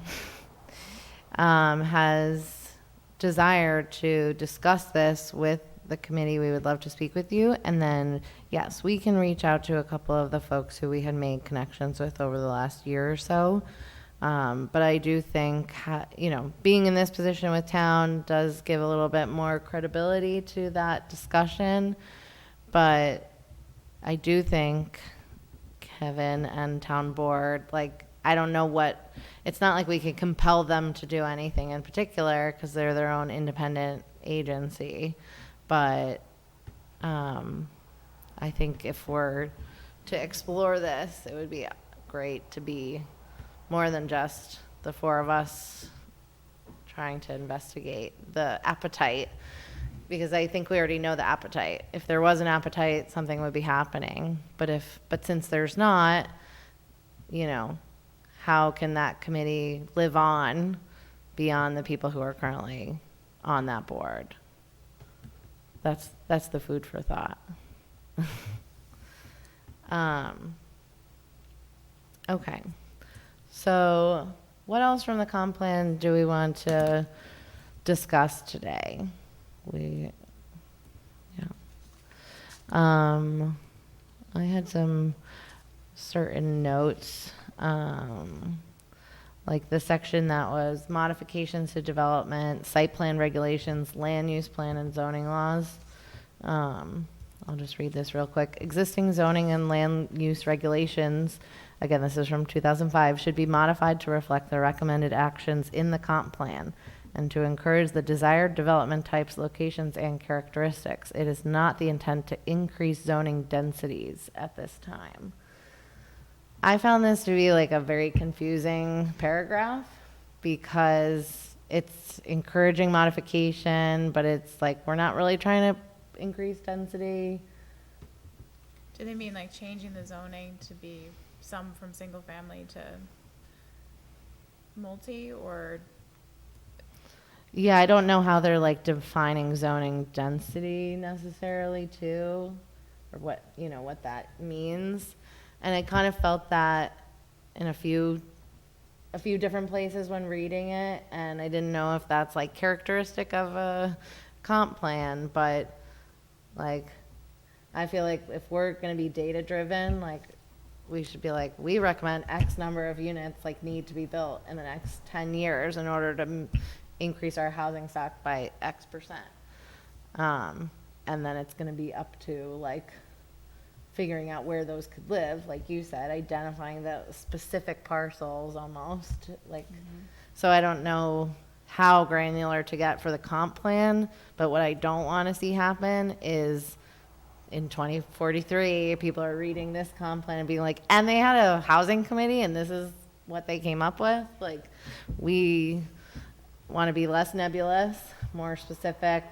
has desire to discuss this with the committee, we would love to speak with you. And then, yes, we can reach out to a couple of the folks who we had made connections with over the last year or so. But I do think, you know, being in this position with town does give a little bit more credibility to that discussion. But I do think Kevin and town board, like, I don't know what, it's not like we could compel them to do anything in particular because they're their own independent agency. But I think if we're to explore this, it would be great to be more than just the four of us trying to investigate the appetite, because I think we already know the appetite. If there was an appetite, something would be happening. But since there's not, you know, how can that committee live on beyond the people who are currently on that board? That's the food for thought. Okay. So what else from the comp plan do we want to discuss today? I had some certain notes, like the section that was modifications to development, site plan regulations, land use plan, and zoning laws. I'll just read this real quick. Existing zoning and land use regulations again, this is from 2005, should be modified to reflect the recommended actions in the comp plan and to encourage the desired development types, locations, and characteristics. It is not the intent to increase zoning densities at this time. I found this to be like a very confusing paragraph because it's encouraging modification, but it's like we're not really trying to increase density. Do they mean like changing the zoning to be some from single family to multi, or? Yeah, I don't know how they're like defining zoning density necessarily too, or what, you know, what that means. And I kind of felt that in a few different places when reading it, and I didn't know if that's like characteristic of a comp plan, but like, I feel like if we're gonna be data driven, like, we should be like, we recommend X number of units like need to be built in the next 10 years in order to increase our housing stock by X%. And then it's gonna be up to like figuring out where those could live, like you said, identifying the specific parcels almost, like, so I don't know how granular to get for the comp plan, but what I don't want to see happen is in 2043, people are reading this comp plan and being like, and they had a housing committee and this is what they came up with. Like, we want to be less nebulous, more specific,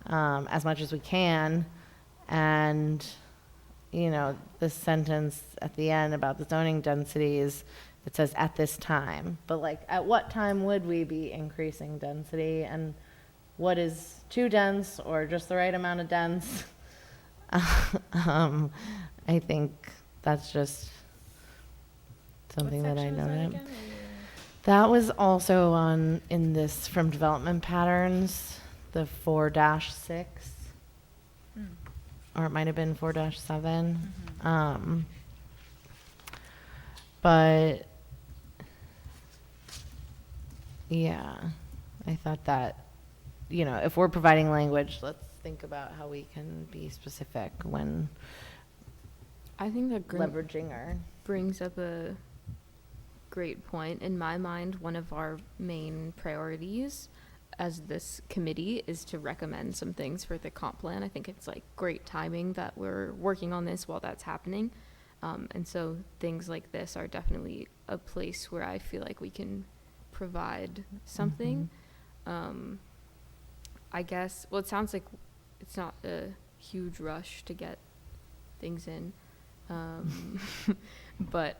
as much as we can. And you know, this sentence at the end about the zoning densities, it says at this time, but like at what time would we be increasing density, and what is too dense or just the right amount of dense? I think that's just something that I noted. That was also on in this from development patterns, the 4-6. Or it might have been 4-7. But yeah, I thought that, you know, if we're providing language, let's think about how we can be specific when I think that leveraging our. brings up a great point. In my mind, one of our main priorities as this committee is to recommend some things for the comp plan. I think it's like great timing that we're working on this while that's happening. And so things like this are definitely a place where I feel like we can provide something. I guess, well, it sounds like it's not a huge rush to get things in. But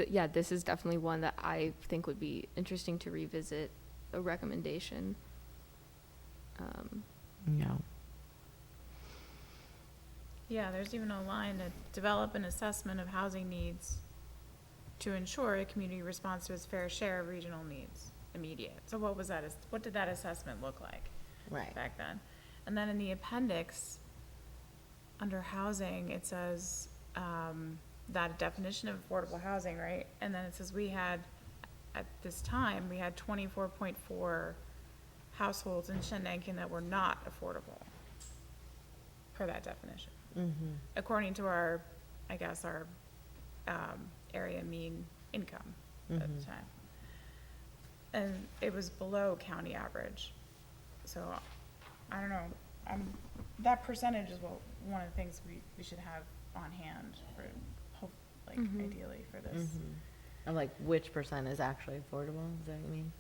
yeah, this is definitely one that I think would be interesting to revisit a recommendation. Yeah. Yeah, there's even a line to develop an assessment of housing needs to ensure a community responds to its fair share of regional needs immediate. So what was that? What did that assessment look like back then? And then in the appendix, under housing, it says that definition of affordable housing, right? And then it says at this time, we had 24.4 households in Shandaken that were not affordable per that definition. According to our, I guess, our area mean income at the time. And it was below county average. So, I don't know, that percentage is one of the things we should have on hand for, ideally for this. Of like which percent is actually affordable, is that what you mean?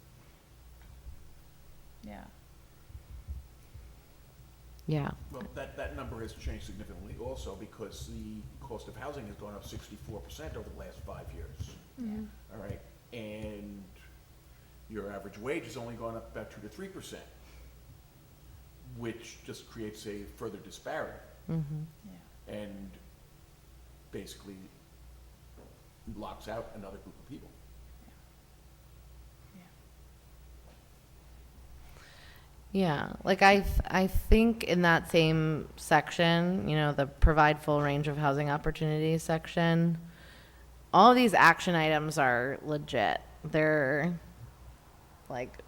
Yeah. Yeah. Well, that number has changed significantly also because the cost of housing has gone up 64% over the last 5 years. All right, and your average wage has only gone up about 2 to 3%, which just creates a further disparity. Yeah. And basically locks out another group of people. Yeah, like I think in that same section, you know, the provide full range of housing opportunities section, all of these action items are legit. They're like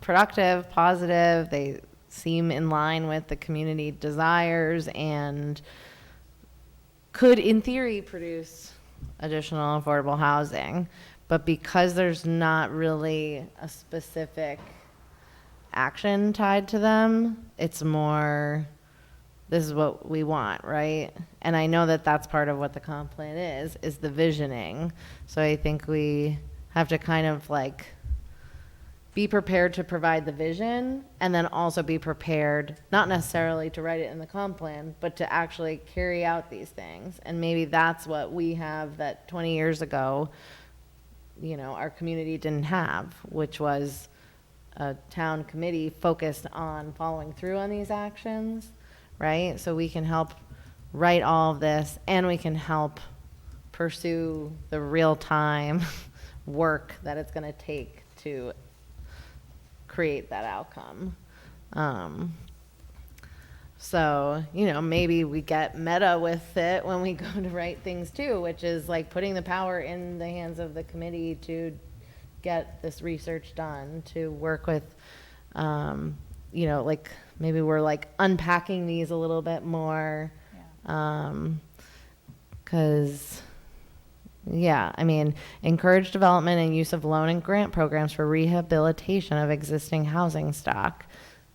productive, positive, they seem in line with the community desires and could in theory produce additional affordable housing. But because there's not really a specific action tied to them, it's more, this is what we want, right? And I know that that's part of what the comp plan is the visioning. So I think we have to kind of like be prepared to provide the vision, and then also be prepared, not necessarily to write it in the comp plan, but to actually carry out these things. And maybe that's what we have that 20 years ago, you know, our community didn't have, which was a town committee focused on following through on these actions, right? So we can help write all of this, and we can help pursue the real-time work that it's going to take to create that outcome. So, you know, maybe we get meta with it when we go to write things too, which is like putting the power in the hands of the committee to get this research done, to work with, you know, like maybe we're like unpacking these a little bit more. Because yeah, I mean, encourage development and use of loan and grant programs for rehabilitation of existing housing stock.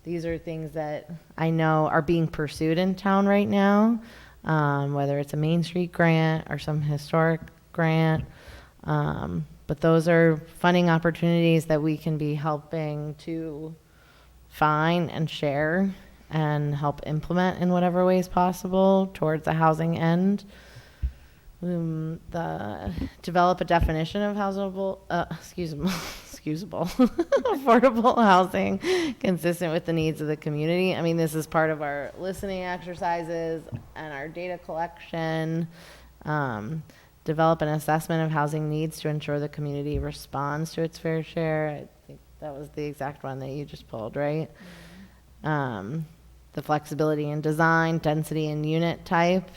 These are things that I know are being pursued in town right now, whether it's a Main Street grant or some historic grant. But those are funding opportunities that we can be helping to find and share and help implement in whatever ways possible towards the housing end. Develop a definition of affordable housing consistent with the needs of the community. I mean, this is part of our listening exercises and our data collection. Develop an assessment of housing needs to ensure the community responds to its fair share. I think that was the exact one that you just pulled, right? The flexibility in design, density and unit type.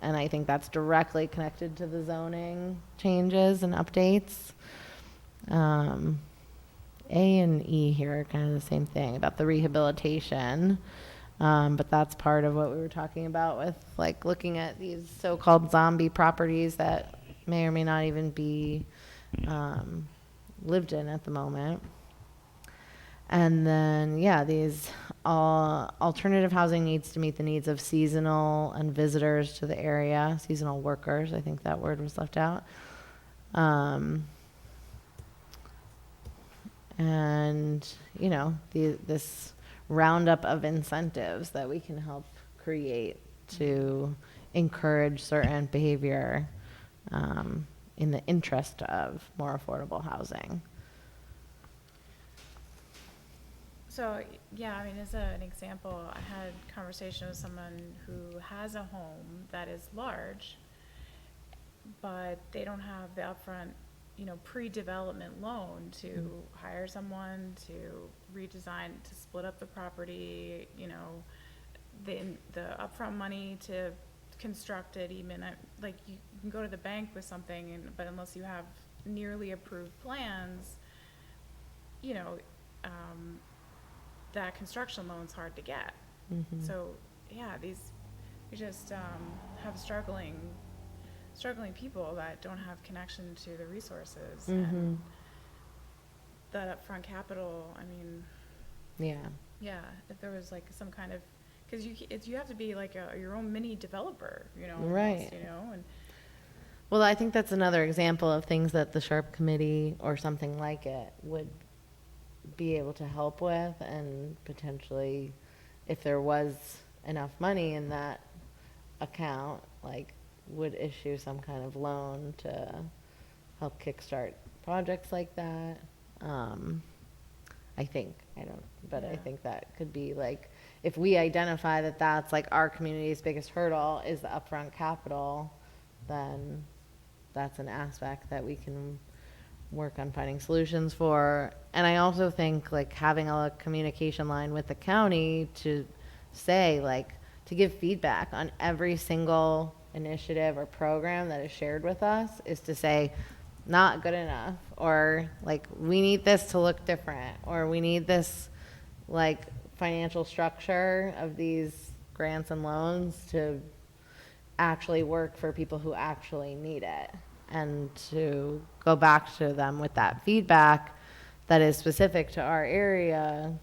And I think that's directly connected to the zoning changes and updates. A and E here are kind of the same thing about the rehabilitation. But that's part of what we were talking about with like looking at these so-called zombie properties that may or may not even be lived in at the moment. And then, yeah, these alternative housing needs to meet the needs of seasonal and visitors to the area, seasonal workers. I think that word was left out. And, you know, this roundup of incentives that we can help create to encourage certain behavior in the interest of more affordable housing. So, yeah, I mean, as an example, I had a conversation with someone who has a home that is large, but they don't have the upfront, you know, pre-development loan to hire someone to redesign, to split up the property, you know, the upfront money to construct it even, like you can go to the bank with something, but unless you have nearly approved plans, you know, that construction loan's hard to get. Mm-hmm. So, yeah, we just have struggling people that don't have connection to the resources. Mm-hmm. And that upfront capital, I mean, yeah, if there was like some kind of, because you have to be like your own mini developer, you know, right? almost, you know, and well, I think that's another example of things that the Sharp Committee or something like it would be able to help with, and potentially if there was enough money in that account, like would issue some kind of loan to help kickstart projects like that. I think, I think that could be like, if we identify that that's like our community's biggest hurdle is the upfront capital, then that's an aspect that we can work on finding solutions for. And I also think like having a communication line with the county to say, like, to give feedback on every single initiative or program that is shared with us, is to say not good enough, or like we need this to look different, or we need this like financial structure of these grants and loans to actually work for people who actually need it. and to go back to them with that feedback that is specific to our area,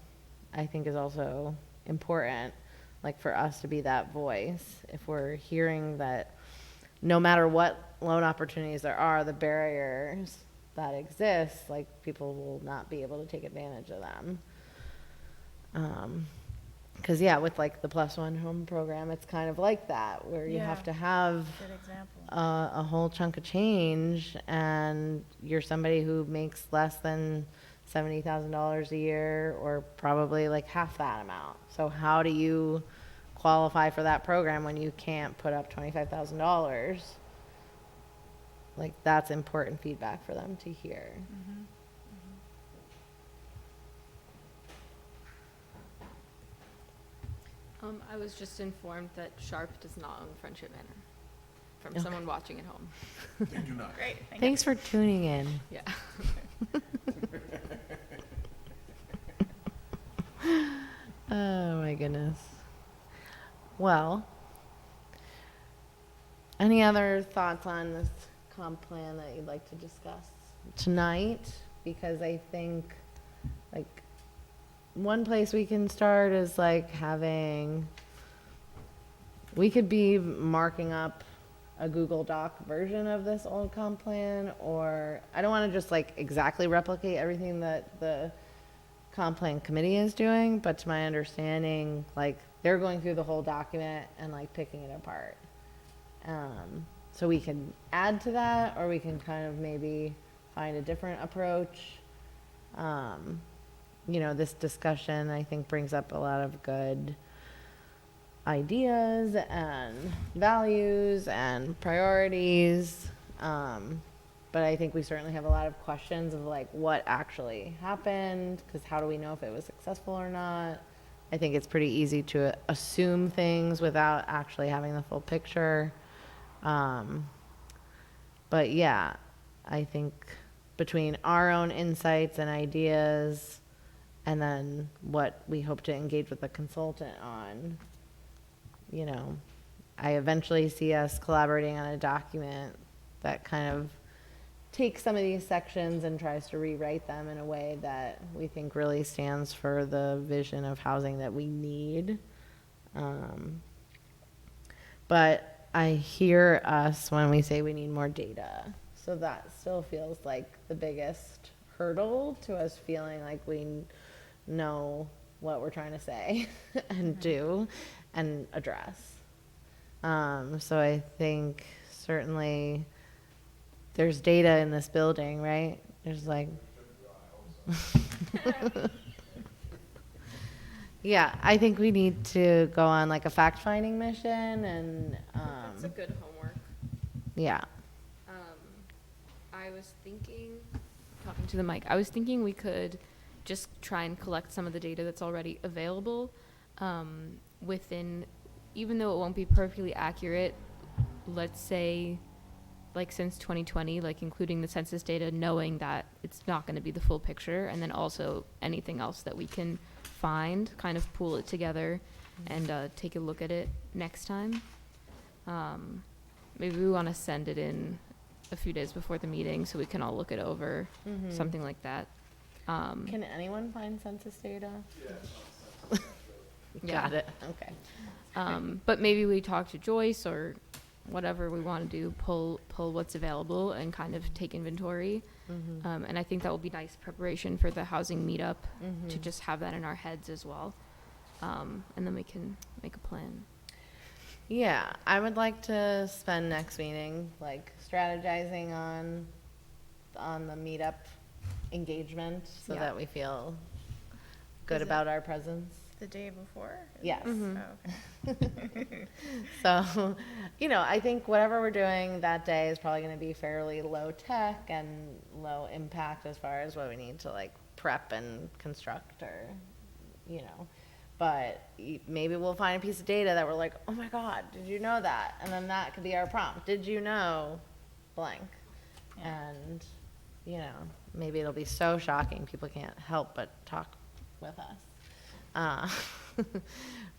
I think is also important, like for us to be that voice. If we're hearing that no matter what loan opportunities there are, the barriers that exist, like people will not be able to take advantage of them. Because yeah, with like the plus one home program, it's kind of like that, where you have Yeah. to have Good example. a whole chunk of change, and you're somebody who makes less than $70,000 a year, or probably like half that amount. So how do you qualify for that program when you can't put up $25,000? Like, that's important feedback for them to hear. I was just informed that Sharp does not own Friendship Manor from Okay. someone watching at home. They do not. Great, thank you. Thanks for tuning in. Yeah. Oh my goodness. Well, any other thoughts on this comp plan that you'd like to discuss tonight? Because I think, like, one place we can start is like having, we could be marking up a Google Doc version of this old comp plan, or I don't want to just like exactly replicate everything that the comp plan committee is doing, but to my understanding, like, they're going through the whole document and like picking it apart. So we can add to that, or we can kind of maybe find a different approach. You know, this discussion, I think, brings up a lot of good ideas and values and priorities. But I think we certainly have a lot of questions of like what actually happened, because how do we know if it was successful or not? I think it's pretty easy to assume things without actually having the full picture. But yeah, I think between our own insights and ideas, and then what we hope to engage with the consultant on, you know, I eventually see us collaborating on a document that kind of takes some of these sections and tries to rewrite them in a way that we think really stands for the vision of housing that we need. But I hear us when we say we need more data. So that still feels like the biggest hurdle to us feeling like we know what we're trying to say and do and address. So I think certainly there's data in this building, right? There's like, yeah, I think we need to go on like a fact-finding mission and, That's a good homework. yeah. I was thinking, talking to the mic, I was thinking we could just try and collect some of the data that's already available within, even though it won't be perfectly accurate, let's say, like since 2020, like including the census data, knowing that it's not going to be the full picture, and then also anything else that we can find, kind of pool it together and take a look at it next time. Maybe we want to send it in a few days before the meeting so we can all look it over, something like that. Can anyone find census data? Yeah. Got it, okay. But maybe we talk to Joyce or whatever we want to do, pull what's available and kind of take inventory. And I think that will be nice preparation for the housing meetup to just have that in our heads as well. And then we can make a plan. Yeah, I would like to spend next meeting like strategizing on the meetup engagement so Yeah. that we feel good Is it- about our presence. The day before? Yes. Oh, okay. So, you know, I think whatever we're doing that day is probably going to be fairly low tech and low impact as far as what we need to like prep and construct, or, you know, but maybe we'll find a piece of data that we're like, oh my God, did you know that? And then that could be our prompt. Did you know blank? Yeah. And, you know, maybe it'll be so shocking people can't help but talk with us.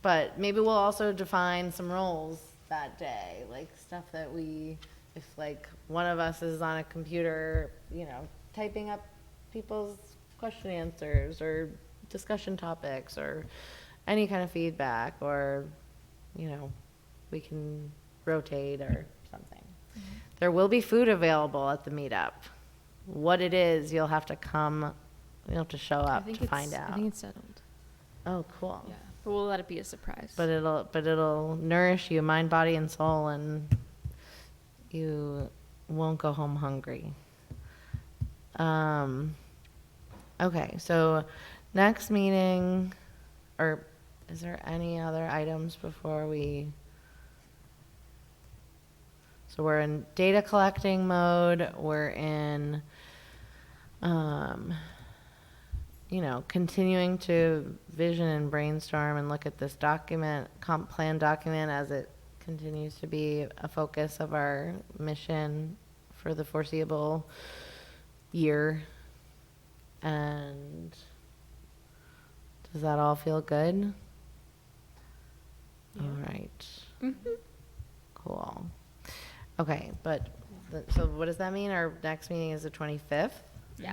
But maybe we'll also define some roles that day, like stuff that we if like one of us is on a computer, you know, typing up people's question answers or discussion topics or any kind of feedback, or, you know, we can rotate or something. There will be food available at the meetup. What it is, you'll have to come, you'll have to show up to find out. I think it's settled. Oh, cool. Yeah, but we'll let it be a surprise. But it'll nourish you, mind, body, and soul, and you won't go home hungry. Okay, so next meeting, or is there any other items before we? So we're in data collecting mode. We're in, you know, continuing to vision and brainstorm and look at this document, comp plan document, as it continues to be a focus of our mission for the foreseeable year. And does that all feel good? Yeah. All right. Cool. Okay, but, so what does that mean? Our next meeting is the 25th? Yeah.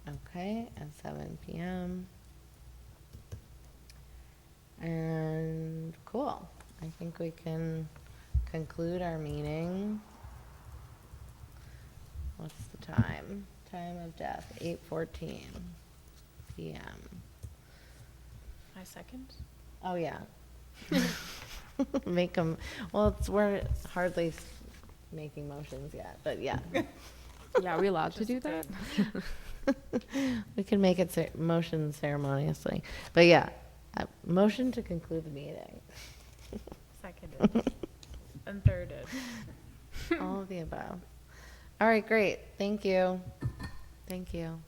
Okay, at 7 p.m. And cool. I think we can conclude our meeting. What's the time? Time of death, 8:14 p.m. I second. Oh, yeah. Make them, well, we're hardly making motions yet, but yeah. Yeah, are we allowed to do that? We can make it motion ceremoniously. But yeah, motion to conclude the meeting. Seconded. And thirded. All of the above. All right, great. Thank you. Thank you.